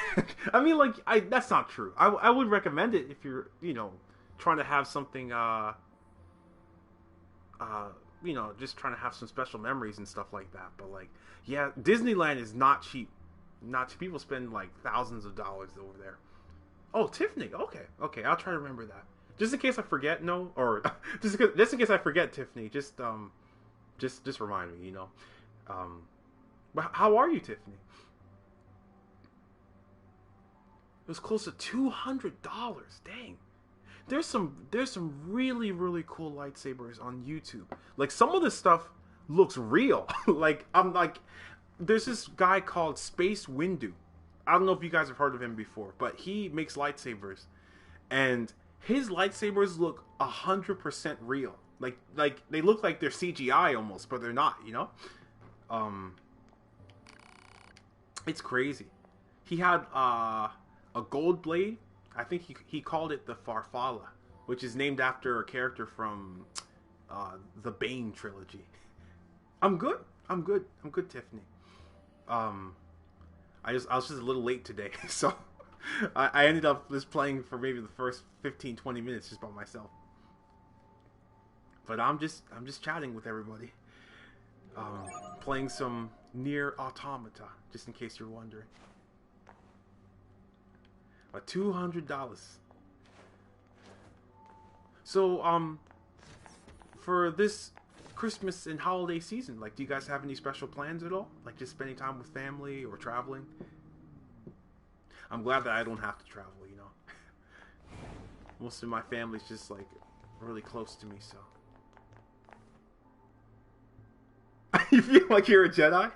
Speaker 1: I mean, like, that's not true. I would recommend it if you're, you know, trying to have something, you know, just trying to have some special memories and stuff like that. But, like, yeah, Disneyland is not cheap. Not cheap. People spend, like, thousands of dollars over there. Oh, Tiffany. Okay. I'll try to remember that. Just in case I forget, no, or just in case I forget, Tiffany. Just remind me, you know. But how are you, Tiffany? It was close to $200. Dang. There's some really, really cool lightsabers on YouTube. Like, some of this stuff looks real. Like, there's this guy called Space Windu. I don't know if you guys have heard of him before, but he makes lightsabers, and his lightsabers look 100% real. Like they look like they're CGI almost, but they're not. You know, it's crazy. He had a gold blade. I think he called it the Farfalla, which is named after a character from the Bane trilogy. I'm good, Tiffany. I was just a little late today, so I ended up just playing for maybe the first 15-20 minutes just by myself. But I'm just chatting with everybody, playing some Nier Automata, just in case you're wondering. $200. So for this Christmas and holiday season, like, do you guys have any special plans at all? Like, just spending time with family or traveling? I'm glad that I don't have to travel, you know. Most of my family's just, like, really close to me, so. You feel like you're a Jedi?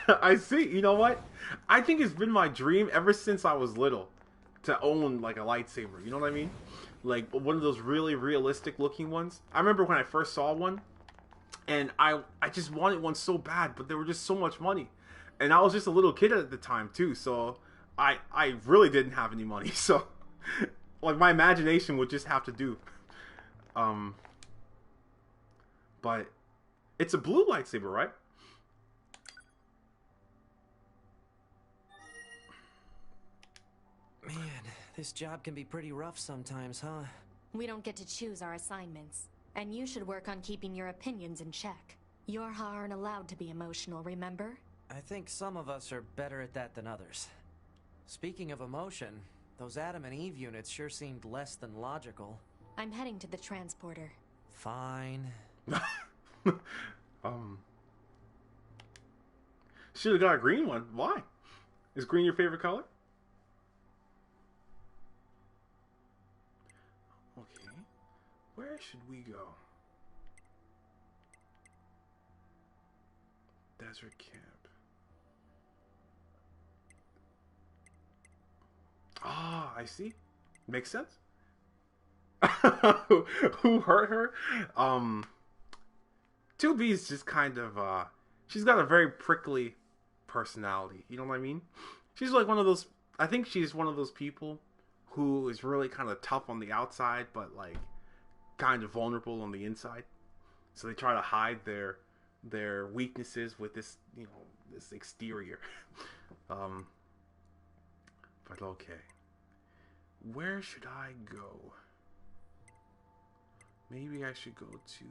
Speaker 1: I see. You know what? I think it's been my dream ever since I was little to own, like, a lightsaber. You know what I mean? Like, one of those really realistic looking ones. I remember when I first saw one, and I just wanted one so bad, but they were just so much money. And I was just a little kid at the time, too, so I really didn't have any money. So, like, my imagination would just have to do. But it's a blue lightsaber, right?
Speaker 2: Man, this job can be pretty rough sometimes, huh?
Speaker 4: We don't get to choose our assignments. And you should work on keeping your opinions in check. Yorha aren't allowed to be emotional, remember?
Speaker 2: I think some of us are better at that than others. Speaking of emotion, those Adam and Eve units sure seemed less than logical.
Speaker 4: I'm heading to the transporter.
Speaker 2: Fine.
Speaker 1: Should have got a green one. Why? Is green your favorite color? Okay. Where should we go? Desert camp. Ah, I see. Makes sense. Who hurt her? 2B is just kind of, she's got a very prickly personality. You know what I mean? She's like one of those, I think she's one of those people who is really kind of tough on the outside, but like kind of vulnerable on the inside. So they try to hide their weaknesses with this, you know, this exterior. But okay. Where should I go? Maybe I should go to...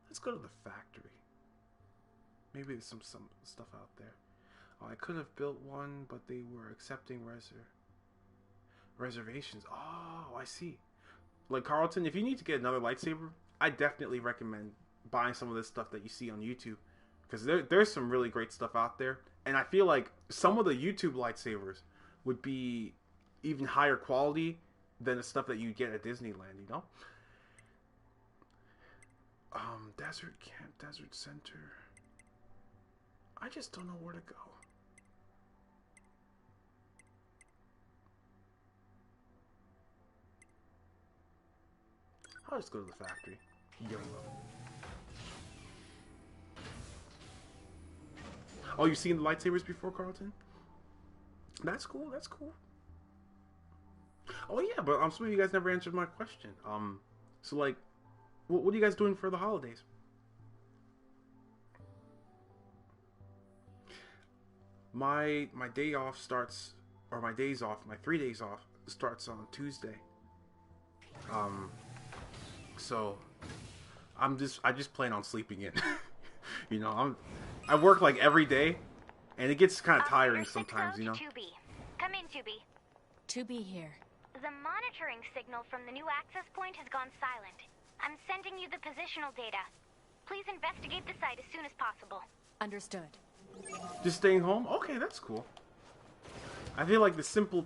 Speaker 1: Let's go to the factory. Maybe there's some stuff out there. Oh, I could have built one, but they were accepting reservations. Oh, I see. Like, Carlton, if you need to get another lightsaber, I definitely recommend buying some of this stuff that you see on YouTube. Because there's some really great stuff out there. And I feel like some of the YouTube lightsabers would be even higher quality than the stuff that you get at Disneyland, you know? Desert Camp, Desert Center. I just don't know where to go. I'll just go to the factory. YOLO. Oh, you've seen the lightsabers before, Carlton? That's cool, that's cool. Oh yeah, but some of you guys never answered my question. So like, what are you guys doing for the holidays? My day off starts, or my days off, my 3 days off starts on Tuesday. So I just plan on sleeping in. You know, I work like every day, and it gets kind of tiring sometimes, you know.
Speaker 3: 2B. Come in, 2B.
Speaker 4: 2B here.
Speaker 3: The monitoring signal from the new access point has gone silent. I'm sending you the positional data. Please investigate the site as soon as possible.
Speaker 4: Understood.
Speaker 1: Just staying home? Okay, that's cool. I feel like the simple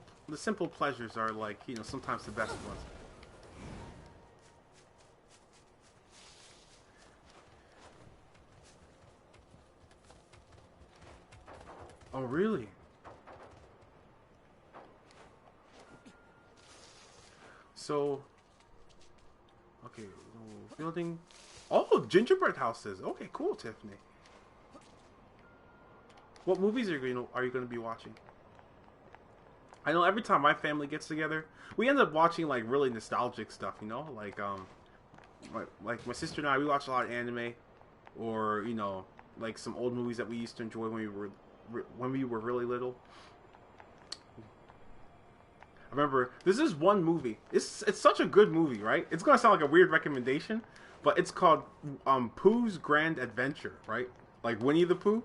Speaker 1: pleasures are, like, you know, sometimes the best ones. Oh, really? So, okay, building. Oh, gingerbread houses. Okay, cool, Tiffany. What movies are you going to be watching? I know every time my family gets together, we end up watching like really nostalgic stuff. You know, like my sister and I, we watch a lot of anime, or you know, like some old movies that we used to enjoy when we were really little. I remember this is one movie. It's such a good movie, right? It's gonna sound like a weird recommendation, but it's called Pooh's Grand Adventure, right? Like Winnie the Pooh.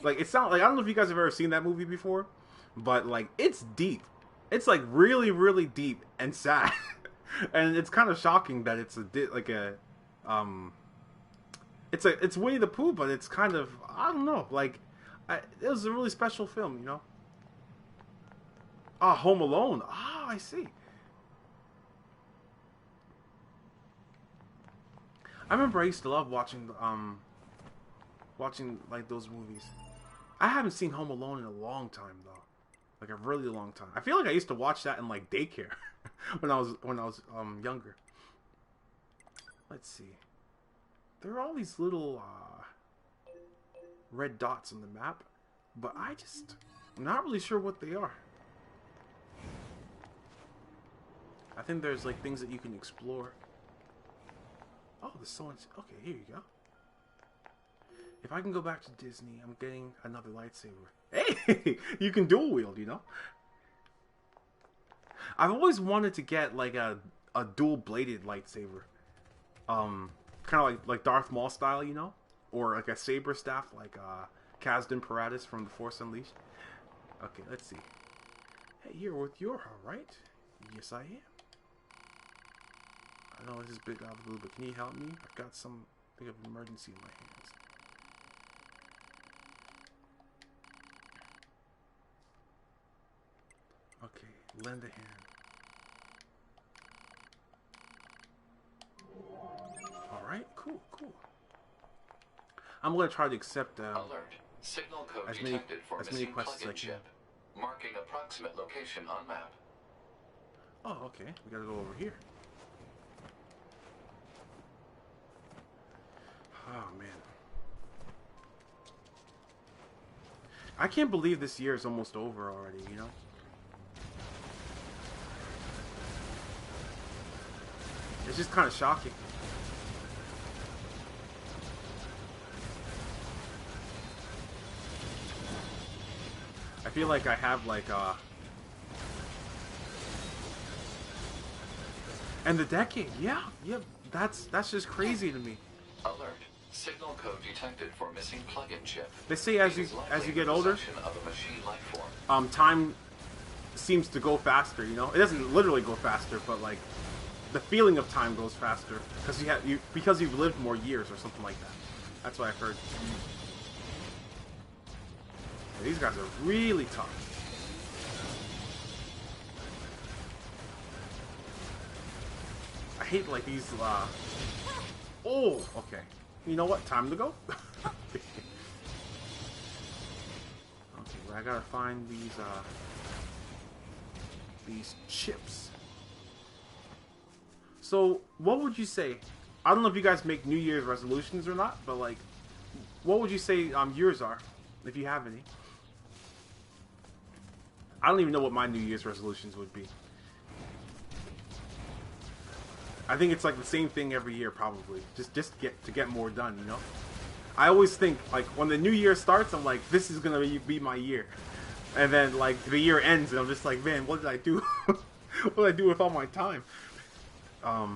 Speaker 1: Like it sounds like, I don't know if you guys have ever seen that movie before, but like it's deep. It's like really, really deep and sad, and it's kind of shocking that it's it's Winnie the Pooh, but it's kind of, I don't know, like it was a really special film, you know. Ah, Home Alone. Ah, I see. I remember I used to love watching like those movies. I haven't seen Home Alone in a long time though, like a really long time. I feel like I used to watch that in like daycare when I was younger. Let's see. There are all these little red dots on the map, but I'm not really sure what they are. I think there's like things that you can explore. Oh, there's someone. Okay, here you go. If I can go back to Disney, I'm getting another lightsaber. Hey, you can dual wield, you know. I've always wanted to get like a dual bladed lightsaber, kind of like Darth Maul style, you know, or like a saber staff like Kazdan Paratus from The Force Unleashed. Okay, let's see. Hey, you're with Yorha, right? Yes, I am. I know this is big out of the blue, but can you help me? I've got something of an emergency in my hands. Okay, lend a hand. Alright, cool. I'm going to try to accept
Speaker 7: Alert. Signal code
Speaker 1: as
Speaker 7: detected for
Speaker 1: many
Speaker 7: missing
Speaker 1: quests as I
Speaker 7: plug-in
Speaker 1: can.
Speaker 7: chip. Marking approximate location on map.
Speaker 1: Oh, okay. We gotta go over here. Oh, man. I can't believe this year is almost over already, you know? It's just kind of shocking. I feel like I have like and the decade, yeah, that's just crazy to me.
Speaker 7: Alert. Signal code detected for missing plug-in chip.
Speaker 1: They say as you get older,
Speaker 7: Of a machine life form.
Speaker 1: time seems to go faster. You know, it doesn't literally go faster, but like the feeling of time goes faster because you've lived more years or something like that. That's what I've heard. Yeah, these guys are really tough. I hate like these. Oh, okay. You know what? Time to go. Okay, well, I gotta find these chips. So, what would you say? I don't know if you guys make New Year's resolutions or not, but like, what would you say yours are, if you have any? I don't even know what my New Year's resolutions would be. I think it's like the same thing every year, probably. Just to get more done, you know. I always think like when the new year starts, I'm like, this is gonna be my year, and then like the year ends, and I'm just like, man, what did I do? What did I do with all my time? Okay,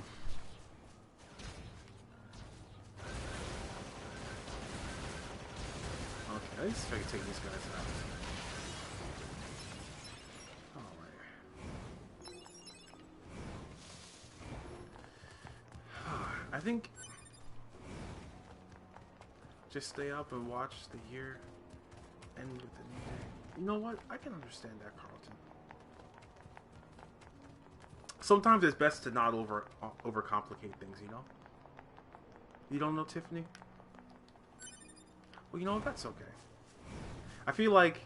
Speaker 1: let's see if I can take these guys out. I think just stay up and watch the year end with a new day. You know what? I can understand that, Carlton. Sometimes it's best to not overcomplicate things, you know? You don't know, Tiffany? Well, you know what? That's okay. I feel like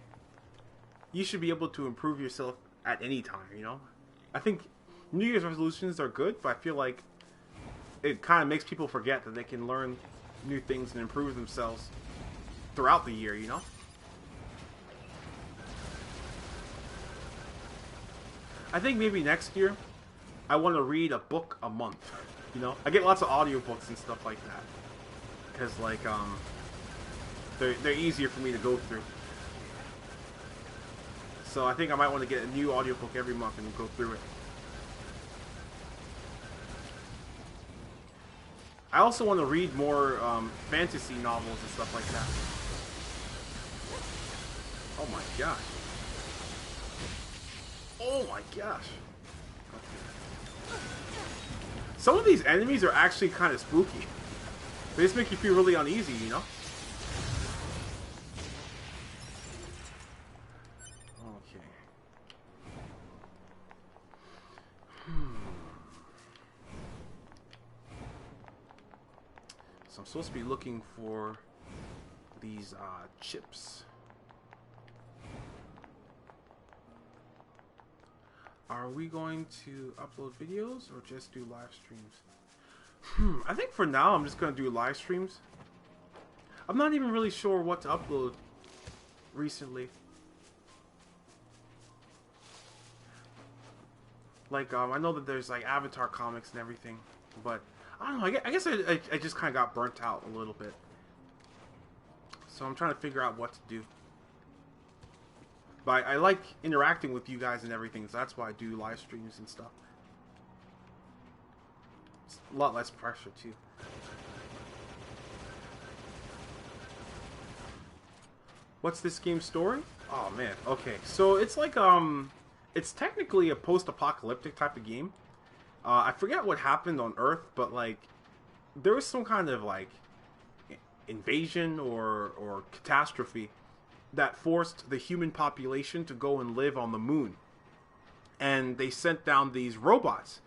Speaker 1: you should be able to improve yourself at any time, you know? I think New Year's resolutions are good, but I feel like it kind of makes people forget that they can learn new things and improve themselves throughout the year, you know? I think maybe next year I want to read a book a month, you know? I get lots of audiobooks and stuff like that because like they're easier for me to go through. So I think I might want to get a new audiobook every month and go through it. I also want to read more fantasy novels and stuff like that. Oh my gosh. Oh my gosh. Okay. Some of these enemies are actually kind of spooky. They just make you feel really uneasy, you know? Okay. So I'm supposed to be looking for these chips. Are we going to upload videos or just do live streams? I think for now I'm just going to do live streams. I'm not even really sure what to upload recently. Like, I know that there's like Avatar comics and everything, but I don't know, I guess I just kind of got burnt out a little bit. So I'm trying to figure out what to do. But I like interacting with you guys and everything, so that's why I do live streams and stuff. It's a lot less pressure, too. What's this game's story? Oh, man. Okay, so it's like, it's technically a post-apocalyptic type of game. I forget what happened on Earth, but like there was some kind of like invasion or catastrophe that forced the human population to go and live on the moon. And they sent down these robots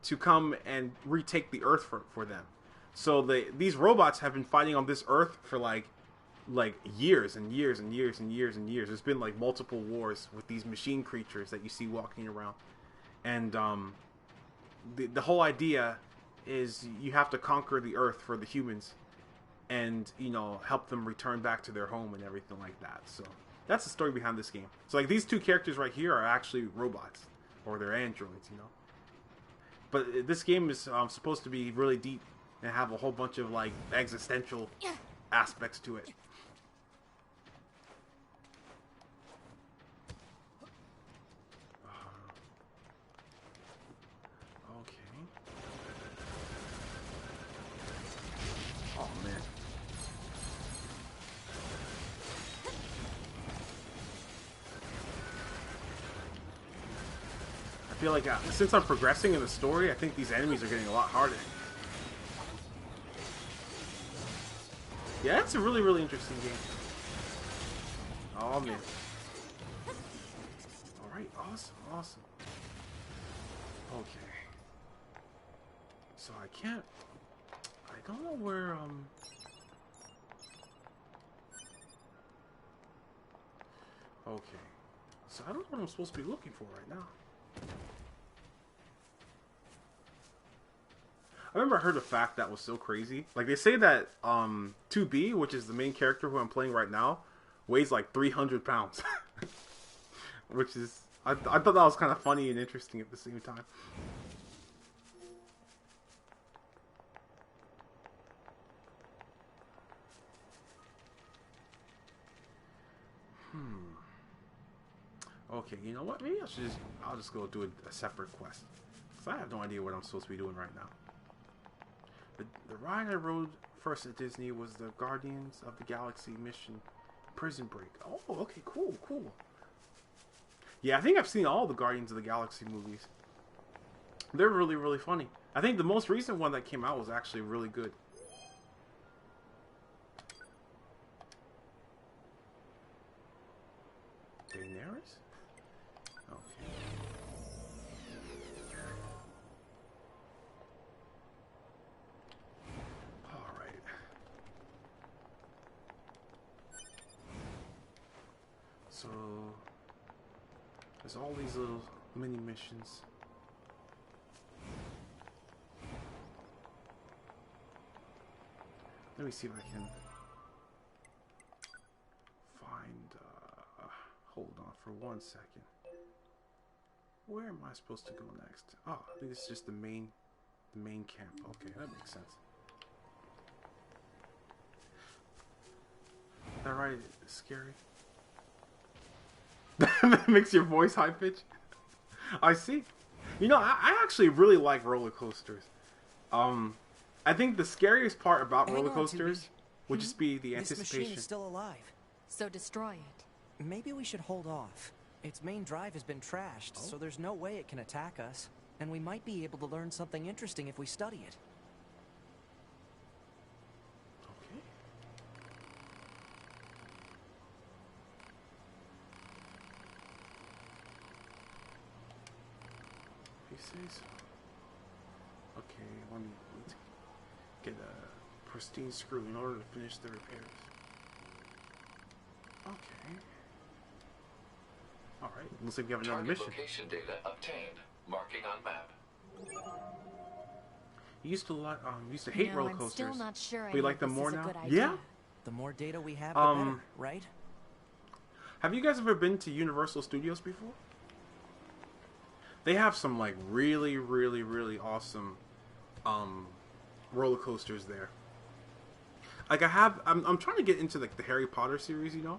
Speaker 1: to come and retake the Earth for them. So these robots have been fighting on this Earth for like years and years and years and years and years. There's been like multiple wars with these machine creatures that you see walking around. And the whole idea is you have to conquer the Earth for the humans and, you know, help them return back to their home and everything like that. So that's the story behind this game. So like these two characters right here are actually robots, or they're androids, you know. But this game is supposed to be really deep and have a whole bunch of like existential aspects to it. Oh man. I feel like since I'm progressing in the story, I think these enemies are getting a lot harder. Yeah, it's a really, really interesting game. Oh man. Alright, awesome, awesome. Okay. So I don't know where, okay. So I don't know what I'm supposed to be looking for right now. I remember I heard a fact that was so crazy. Like, they say that, 2B, which is the main character who I'm playing right now, weighs like 300 pounds. Which is, I thought that was kind of funny and interesting at the same time. Okay, you know what? Maybe I'll just go do a separate quest. Because I have no idea what I'm supposed to be doing right now. The ride I rode first at Disney was the Guardians of the Galaxy mission Prison Break. Oh, okay, cool, cool. Yeah, I think I've seen all the Guardians of the Galaxy movies. They're really, really funny. I think the most recent one that came out was actually really good. Daenerys? Okay. Alright. So there's all these little mini missions. Let me see if I can find, hold on for 1 second. Where am I supposed to go next? Oh, I think this is just the main camp. Okay, that makes sense. Is that right? It's scary. That makes your voice high pitch. I see. You know, I actually really like roller coasters. I think the scariest part about roller coasters would just be the anticipation.
Speaker 2: This machine is still alive.
Speaker 11: So destroy it.
Speaker 2: Maybe we should hold off. Its main drive has been trashed, so there's no way it can attack us. And we might be able to learn something interesting if we study it.
Speaker 1: Okay. He says. Okay, let me get a pristine screw in order to finish the repairs. Okay. Alright, looks like we have another mission.
Speaker 7: Location data obtained. Marking on map.
Speaker 1: You used to hate roller coasters.
Speaker 11: I'm still not sure.
Speaker 1: But you like them more now?
Speaker 11: Yeah.
Speaker 2: The more data we have, the better, right?
Speaker 1: Have you guys ever been to Universal Studios before? They have some like really, really, really awesome roller coasters there. Like I'm trying to get into like the Harry Potter series, you know,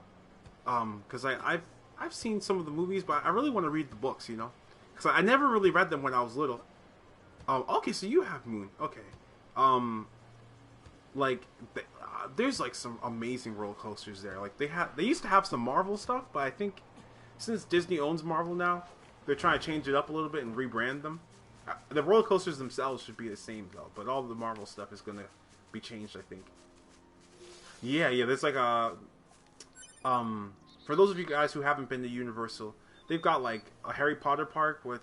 Speaker 1: because I've seen some of the movies, but I really want to read the books, you know, because I never really read them when I was little. Okay, so you have Moon. Okay, like there's like some amazing roller coasters there. Like they used to have some Marvel stuff, but I think since Disney owns Marvel now, they're trying to change it up a little bit and rebrand them. The roller coasters themselves should be the same though, but all the Marvel stuff is gonna be changed, I think. Yeah, there's like a for those of you guys who haven't been to Universal, they've got like a Harry Potter park with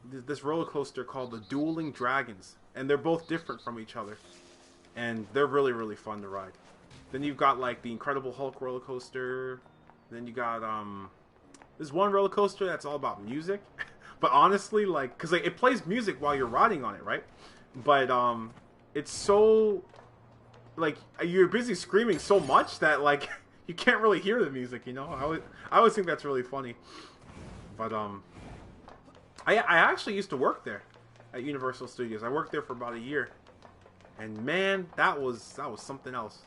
Speaker 1: this roller coaster called the Dueling Dragons, and they're both different from each other, and they're really, really fun to ride. Then you've got like the Incredible Hulk roller coaster. Then you got there's one roller coaster that's all about music. But honestly, like, because like, it plays music while you're riding on it, right? But it's so, like, you're busy screaming so much that, like, you can't really hear the music, you know? I always think that's really funny. But I I actually used to work there at Universal Studios. I worked there for about a year, and man, that was something else.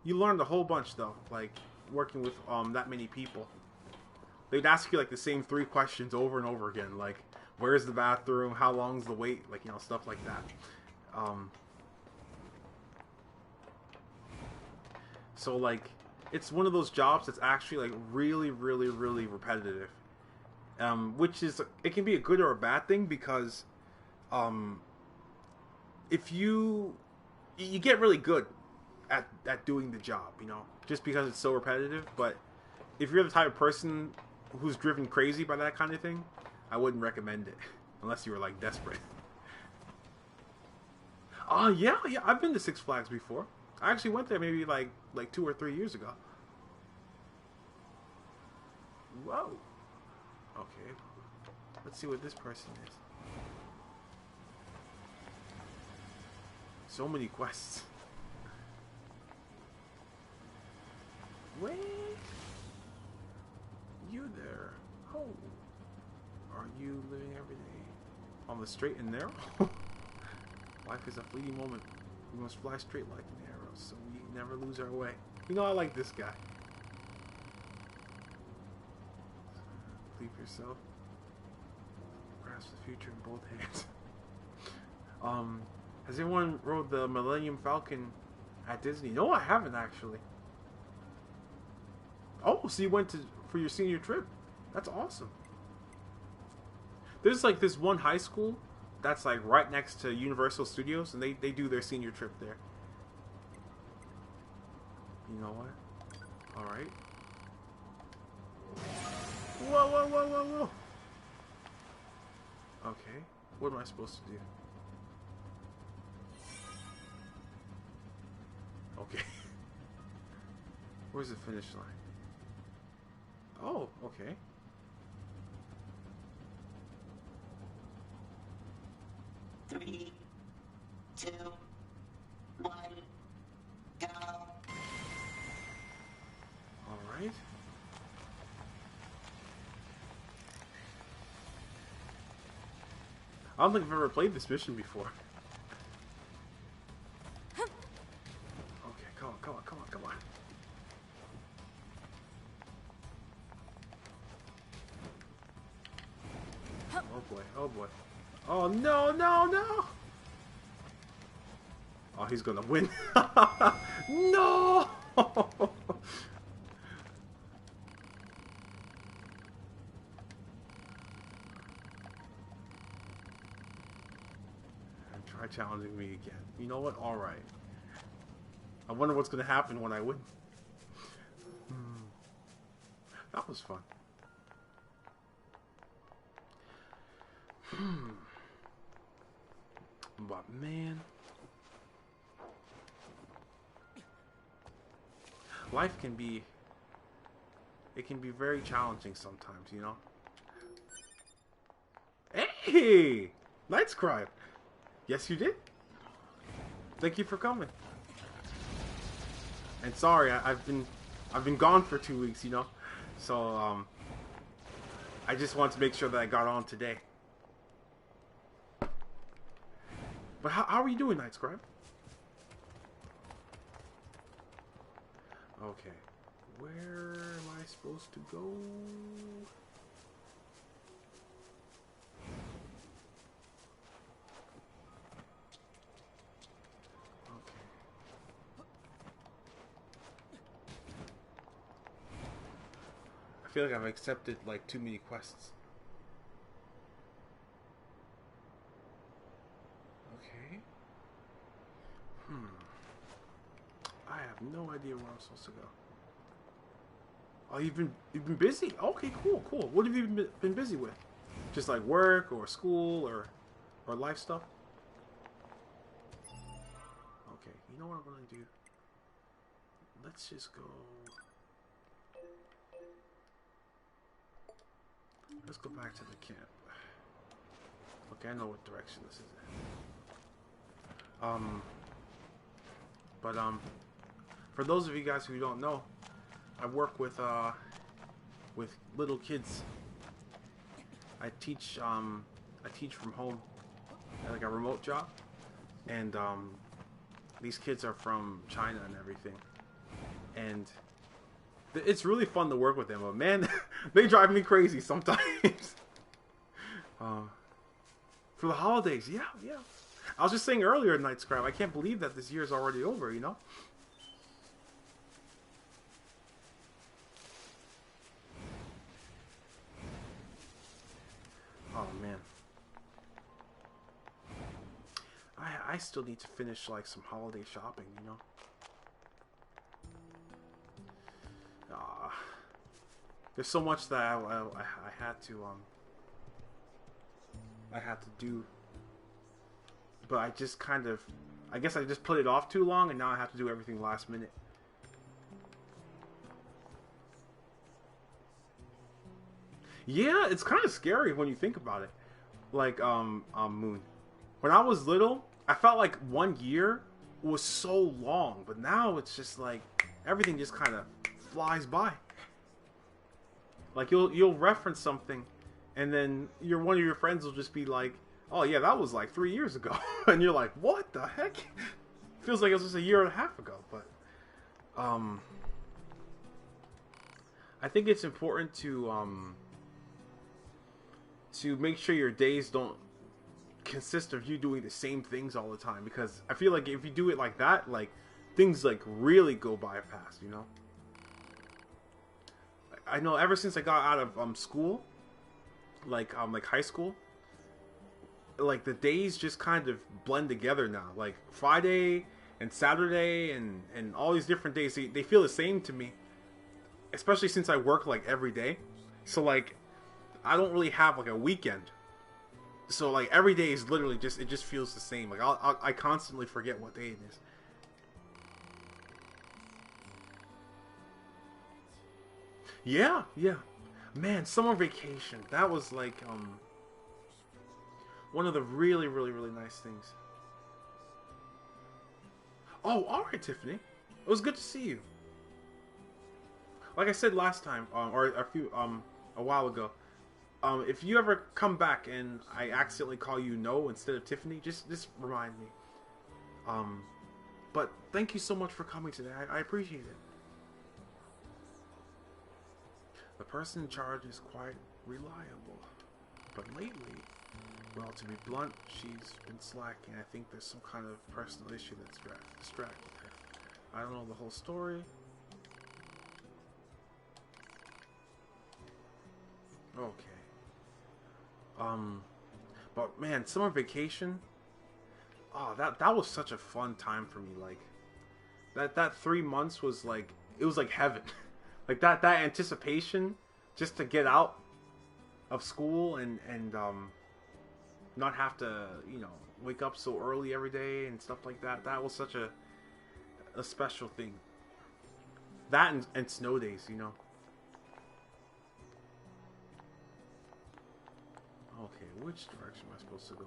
Speaker 1: You learned a whole bunch though, like working with that many people. They'd ask you like the same 3 questions over and over again, like where's the bathroom, how long's the wait, like, you know, stuff like that. So like it's one of those jobs that's actually like really repetitive, which is, it can be a good or a bad thing, because if you get really good at doing the job, you know, just because it's so repetitive. But if you're the type of person who's driven crazy by that kind of thing, I wouldn't recommend it unless you were like desperate. Oh yeah, I've been to Six Flags before. I actually went there maybe like 2 or 3 years ago. Whoa. Okay. Let's see what this person is. So many quests. Wait. You there. Oh. Are you living every day on the straight and narrow? Life is a fleeting moment. We must fly straight like an arrow, so we never lose our way. You know, I like this guy. Believe yourself. Grasp the future in both hands. Has anyone rode the Millennium Falcon at Disney? No, I haven't actually. Oh, so you went for your senior trip? That's awesome. There's like this one high school that's like right next to Universal Studios, and they do their senior trip there. You know what? Alright. Whoa. Okay. What am I supposed to do? Okay. Where's the finish line? Oh, okay.
Speaker 5: Three, two, one, go.
Speaker 1: All right. I don't think I've ever played this mission before. Okay, come on. Oh boy. Oh no! Oh, he's gonna win. No! Try challenging me again. You know what? Alright. I wonder what's gonna happen when I win. That was fun. But man, life can be very challenging sometimes, you know. Hey, Night's Crime. Yes, you did. Thank you for coming. And sorry, I've been gone for 2 weeks, you know. So I just wanted to make sure that I got on today. But how are you doing, Night Scribe? Okay. Where am I supposed to go? Okay. I feel like I've accepted like too many quests. I have no idea where I'm supposed to go. Oh, you've been busy? Okay, cool. What have you been busy with? Just like work or school or life stuff? Okay, you know what I'm gonna do? Let's just go. Let's go back to the camp. Okay, I know what direction this is in. For those of you guys who don't know, I work with little kids. I teach from home, like a remote job, and these kids are from China and everything, and it's really fun to work with them. But man, they drive me crazy sometimes. For the holidays, yeah. I was just saying earlier, Night Scrap, I can't believe that this year is already over. You know. Oh man. I still need to finish like some holiday shopping, you know. There's so much that I had to do, but I just I guess I just put it off too long, and now I have to do everything last minute. Yeah, it's kind of scary when you think about it. Like Moon. When I was little, I felt like 1 year was so long, but now it's just like everything just kind of flies by. Like you'll reference something, and then one of your friends will just be like, "Oh yeah, that was like 3 years ago," and you're like, "What the heck?" Feels like it was just a year and a half ago. But I think it's important to make sure your days don't consist of you doing the same things all the time, because I feel like if you do it like that, like things like really go by fast, you know. I know ever since I got out of school, like high school, like the days just kind of blend together now. Like Friday and Saturday and all these different days, they feel the same to me, especially since I work like every day. So like I don't really have like a weekend. So like every day is literally it just feels the same. Like I constantly forget what day it is. Yeah. Man, summer vacation. That was like one of the really nice things. Oh, alright, Tiffany. It was good to see you. Like I said last time, or a while ago, if you ever come back and I accidentally call you No instead of Tiffany, just remind me. But thank you so much for coming today. I appreciate it. The person in charge is quite reliable, but lately, well, to be blunt, she's been slacking. I think there's some kind of personal issue that's distracted her. I don't know the whole story. Okay. But man, summer vacation. Oh, that was such a fun time for me. Like, that 3 months was like, it was like heaven. Like that anticipation just to get out of school and not have to, you know, wake up so early every day and stuff like that. That was such a special thing. That and snow days, you know. Okay, which direction am I supposed to go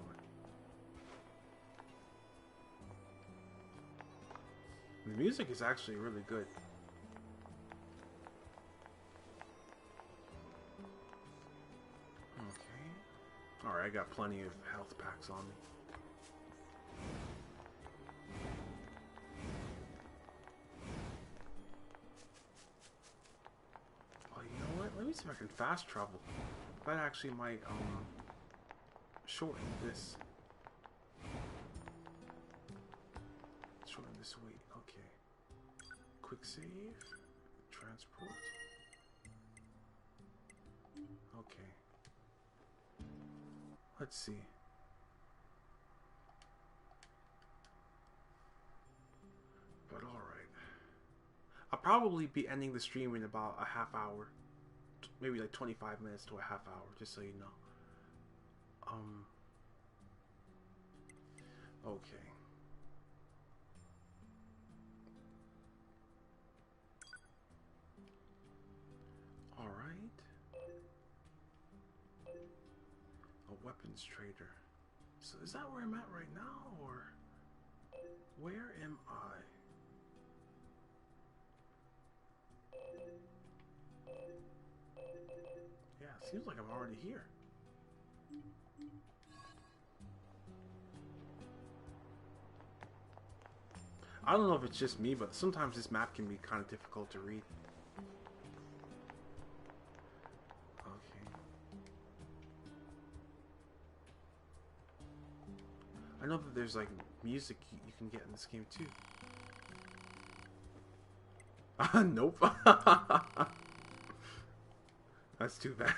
Speaker 1: in? The music is actually really good. Okay. Alright, I got plenty of health packs on me. Oh, you know what? Let me see if I can fast travel. That actually might shorten this. Shorten this wait. Okay. Quick save. Transport. Okay. Let's see. But alright. I'll probably be ending the stream in about a half hour. Maybe like 25 minutes to a half hour, just so you know. Okay. Alright. A weapons trader. So is that where I'm at right now, or where am I? Yeah, seems like I'm already here. I don't know if it's just me, but sometimes this map can be kind of difficult to read. Okay. I know that there's like music you can get in this game too. Nope. That's too bad.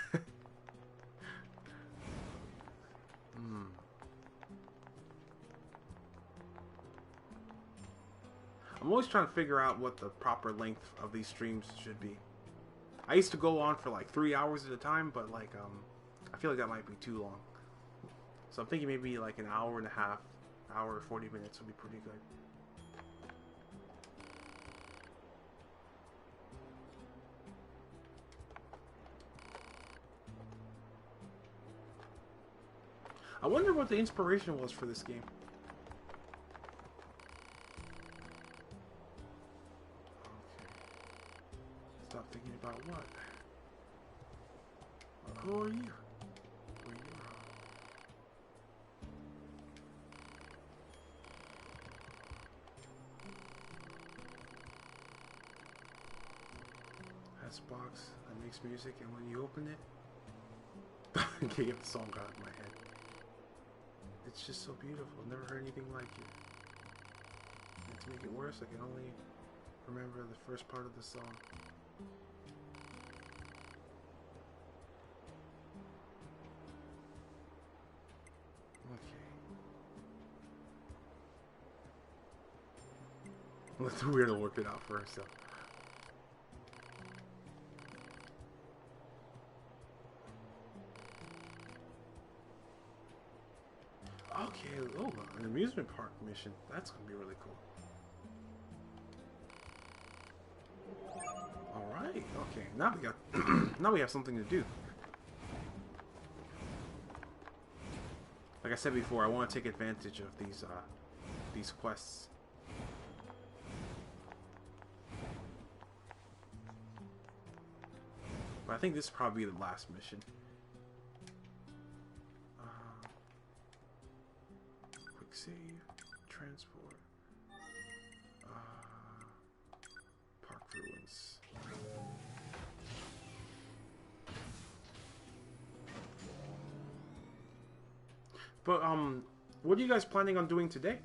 Speaker 1: I'm always trying to figure out what the proper length of these streams should be. I used to go on for like 3 hours at a time, but like I feel like that might be too long. So I'm thinking maybe like an hour and a half, hour or 40 minutes would be pretty good. I wonder what the inspiration was for this game. Stop thinking about what? Who are you? Who are you? That's a box that makes music, and when you open it, I can't get the song out of my head. It's just so beautiful. Never heard anything like it. And to make it worse, I can only remember the first part of the song. Okay. Let the weirdo work it out for herself. Okay, oh, an amusement park mission. That's gonna be really cool. Alright, okay. Now we got now we have something to do. Like I said before, I want to take advantage of these quests. But I think this will probably be the last mission. Quick save, transport, park ruins. But what are you guys planning on doing today?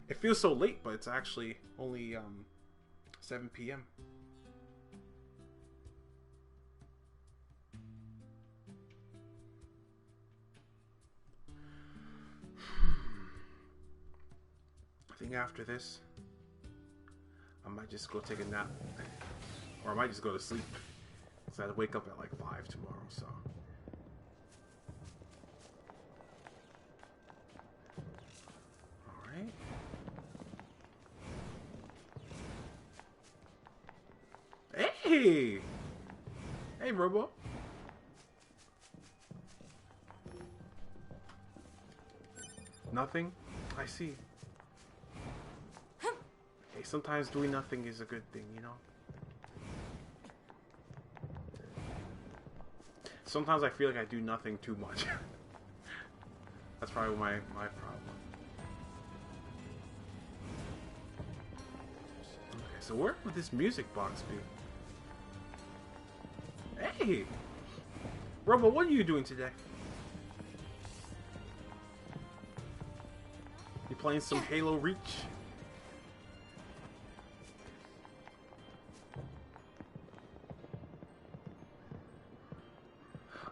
Speaker 1: It feels so late, but it's actually only 7 p.m. I think after this, I might just go take a nap, or I might just go to sleep. So I wake up at like 5 tomorrow. So. Hey! Hey, Robo. Nothing? I see. Hey, sometimes doing nothing is a good thing, you know? Sometimes I feel like I do nothing too much. That's probably my problem. Okay, so where would this music box be? Hey! Robo, what are you doing today? You playing some Halo Reach?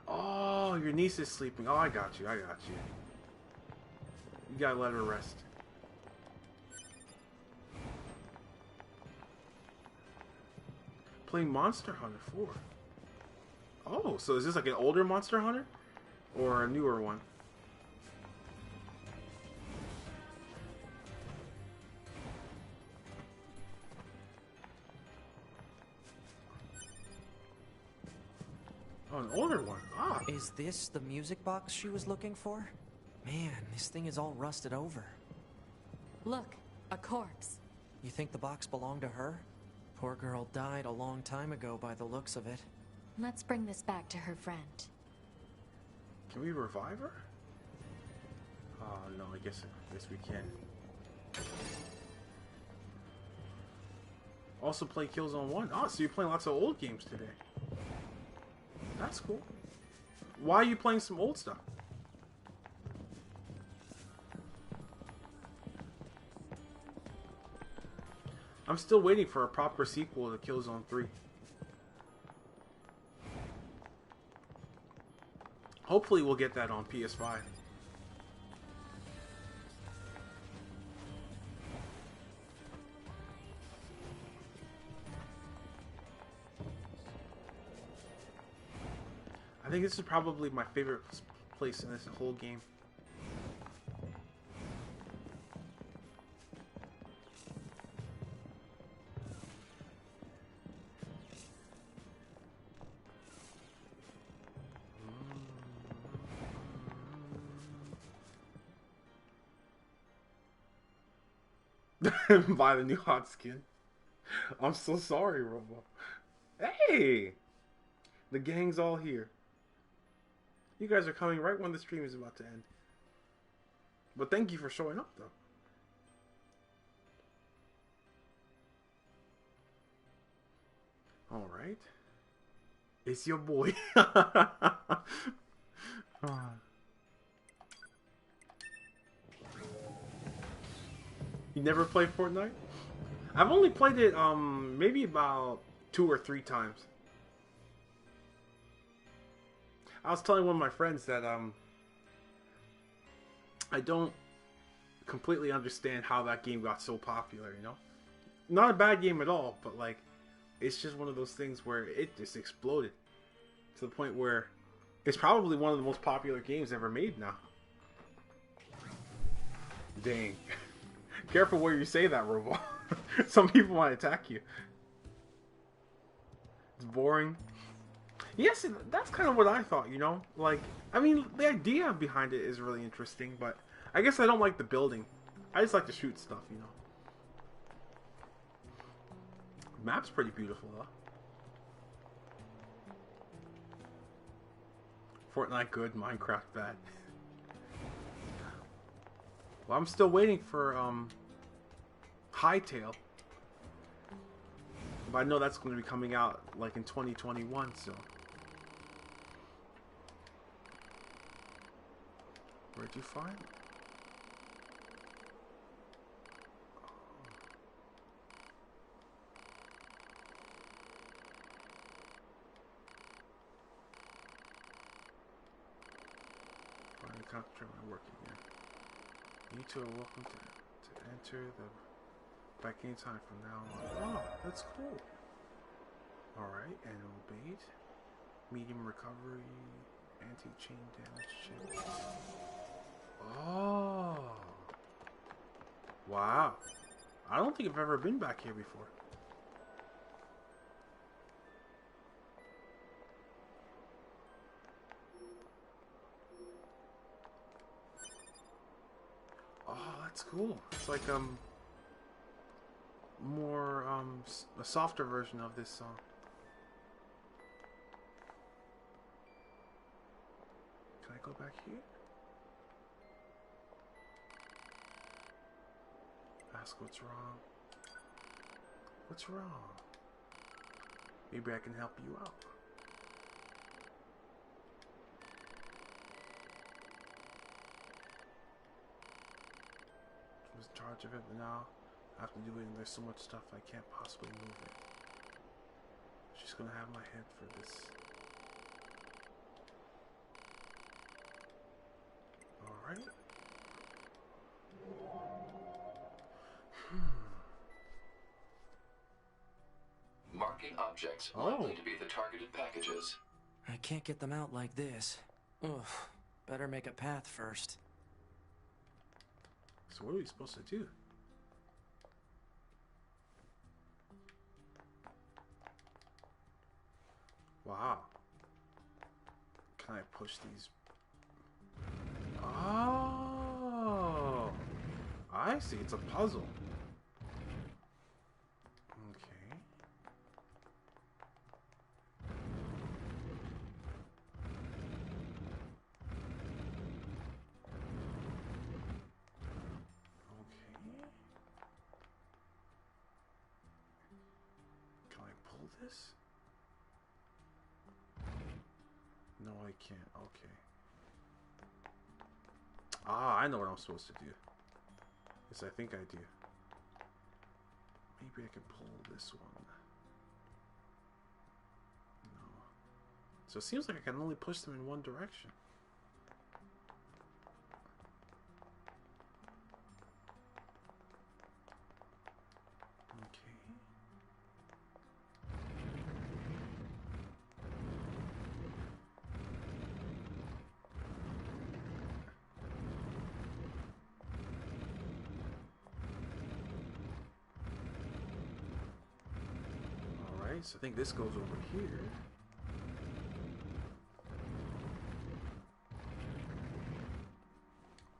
Speaker 1: Oh, your niece is sleeping. Oh, I got you. I got you. You gotta let her rest. Playing Monster Hunter 4. Oh, so is this like an older Monster Hunter? Or a newer one? Oh, an older one. Ah.
Speaker 2: Is this the music box she was looking for? Man, this thing is all rusted over.
Speaker 11: Look, a corpse.
Speaker 2: You think the box belonged to her? Poor girl died a long time ago by the looks of it.
Speaker 4: Let's bring this back to her friend.
Speaker 1: Can we revive her? Oh, no, I guess we can. Also play Killzone 1. Oh, so you're playing lots of old games today. That's cool. Why are you playing some old stuff? I'm still waiting for a proper sequel to Killzone 3. Hopefully we'll get that on PS5. I think this is probably my favorite place in this whole game. Buy the new hot skin. I'm so sorry, Robo. Hey! The gang's all here. You guys are coming right when the stream is about to end. But thank you for showing up, though. Alright. It's your boy. You never played Fortnite? I've only played it, maybe about 2 or 3 times. I was telling one of my friends that, I don't completely understand how that game got so popular, you know? Not a bad game at all, but, like, it's just one of those things where it just exploded. To the point where it's probably one of the most popular games ever made now. Dang. Careful where you say that, Robo. Some people might attack you. It's boring. Yes, that's kind of what I thought, you know? Like, I mean, the idea behind it is really interesting, but I guess I don't like the building. I just like to shoot stuff, you know? The map's pretty beautiful, though. Fortnite good, Minecraft bad. Well, I'm still waiting for, Hightail. But I know that's going to be coming out, like, in 2021, so... Where'd you find it? Finally concentrate on my work again. You two are welcome to enter the back anytime from now on. Oh, that's cool. Alright, annual bait. Medium recovery. Anti-chain damage chip. Oh. Wow. I don't think I've ever been back here before. Oh, that's cool. It's like, more, a softer version of this song. Can I go back here? Ask what's wrong. What's wrong? Maybe I can help you out. I was in charge of it, but now I have to do it, and there's so much stuff I can't possibly move it. She's gonna have my head for this. Alright.
Speaker 7: Marking objects likely to be the targeted packages.
Speaker 2: I can't get them out like this. Ugh. Better make a path first.
Speaker 1: So what are we supposed to do? Wow. Can I push these? Oh, I see. It's a puzzle. Okay. Okay. pull this? No, I can't. Okay. Ah, I know what I'm supposed to do. Yes, I think I do. Maybe I can pull this one. No. So it seems like I can only push them in one direction. So I think this goes over here.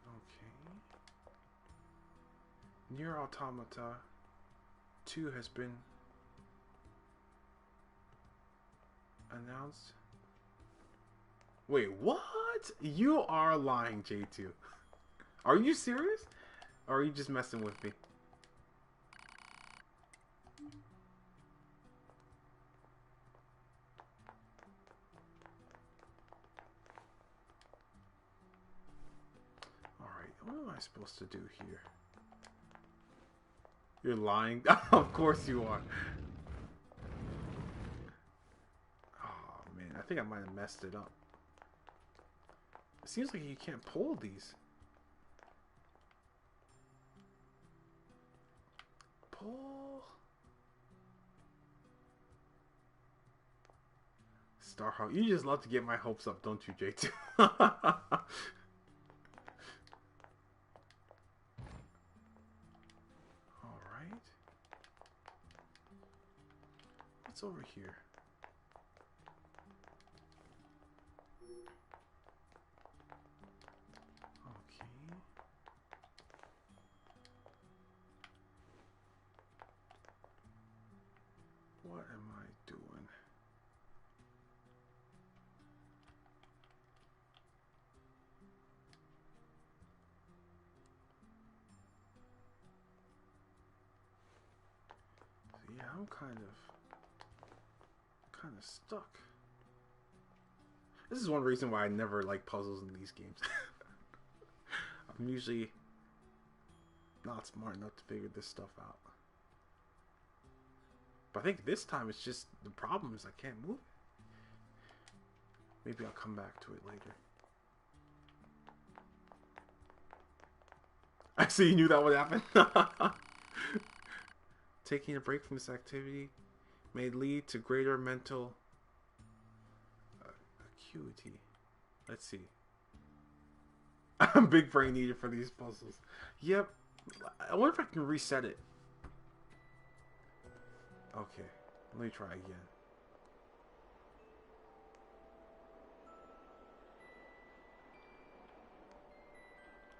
Speaker 1: Okay. Near Automata 2 has been announced. Wait, what? You are lying, J2. Are you serious? Or are you just messing with me? What am I supposed to do here? You're lying? Of course you are. Oh man, I think I might have messed it up. It seems like you can't pull these. Pull. Starhawk, you just love to get my hopes up, don't you, J2? What's over here? Okay. What am I doing? So yeah, I'm kind of stuck. This is one reason why I never like puzzles in these games. I'm usually not smart enough to figure this stuff out. But I think this time it's just the problem is I can't move it. Maybe I'll come back to it later. I see you knew that would happen. Taking a break from this activity may lead to greater mental acuity. Let's see. Big brain needed for these puzzles. Yep. I wonder if I can reset it. Okay. Let me try again.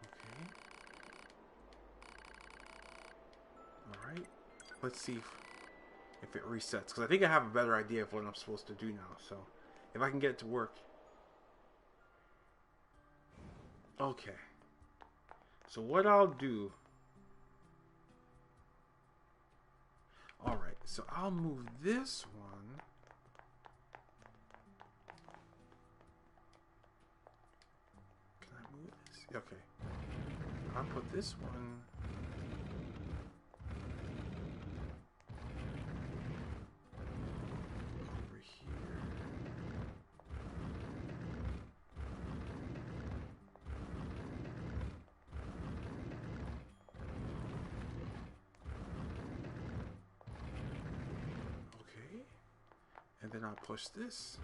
Speaker 1: Okay. Alright. Let's see if it resets. Because I think I have a better idea of what I'm supposed to do now. So, if I can get it to work. Okay. So what I'll do... Alright, so I'll move this one. Can I move this? Okay. I'll put this one... over here. Okay. And then I'll push this.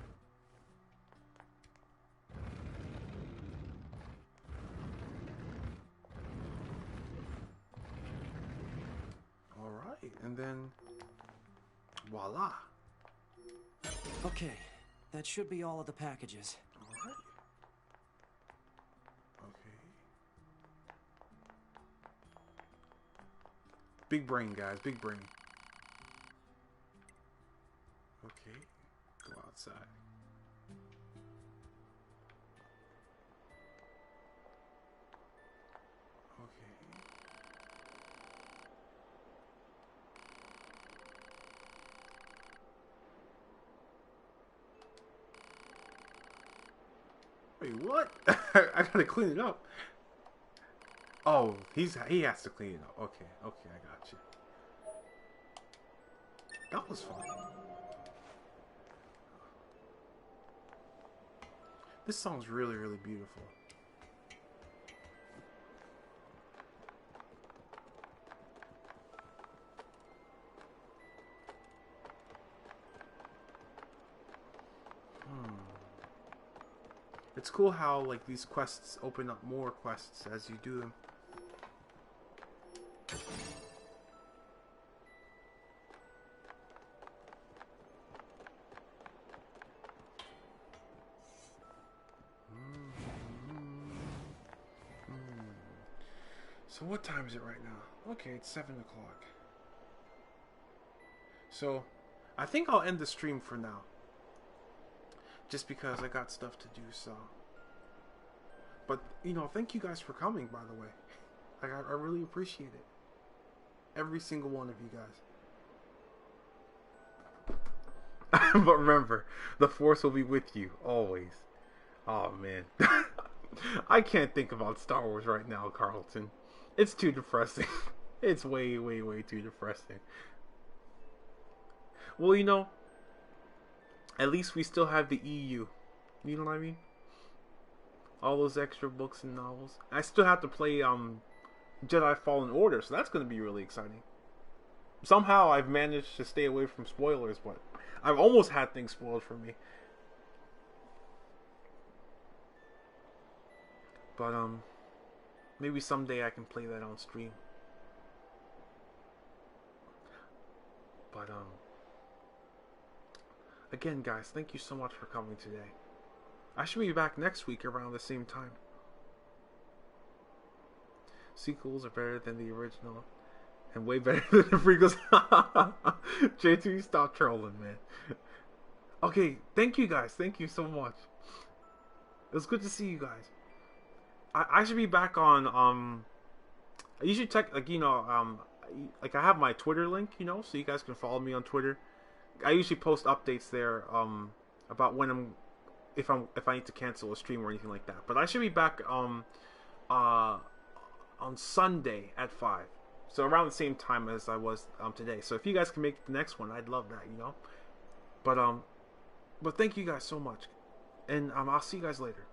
Speaker 1: Alright, and then voila.
Speaker 2: Okay, that should be all of the packages.
Speaker 1: Alright. Okay. Big brain, guys, big brain. Okay, go outside. Okay. Wait, what? I gotta clean it up. Oh, he has to clean it up. Okay, okay, I got you. That was fun. This song's really, really beautiful. It's cool how like these quests open up more quests as you do them. So what time is it right now? Okay, it's 7 o'clock. So I think I'll end the stream for now. Just because I got stuff to do, so. But, you know, thank you guys for coming, by the way. Like, I really appreciate it. Every single one of you guys. But remember, the Force will be with you, always. Oh, man. I can't think about Star Wars right now, Carlton. It's too depressing. It's way, way, way too depressing. Well, you know, at least we still have the EU. You know what I mean? All those extra books and novels. I still have to play Jedi Fallen Order, so that's going to be really exciting. Somehow I've managed to stay away from spoilers, but I've almost had things spoiled for me. But maybe someday I can play that on stream. But again, guys, thank you so much for coming today. I should be back next week around the same time. Sequels are better than the original. And way better than the prequels. J2, stop trolling, man. Okay, thank you guys. Thank you so much. It was good to see you guys. I should be back on, you should check, like, you know, like I have my Twitter link, you know, so you guys can follow me on Twitter. I usually post updates there about when if I need to cancel a stream or anything like that. But I should be back on Sunday at 5, so around the same time as I was today. So if you guys can make the next one, I'd love that, you know. But thank you guys so much, and I'll see you guys later.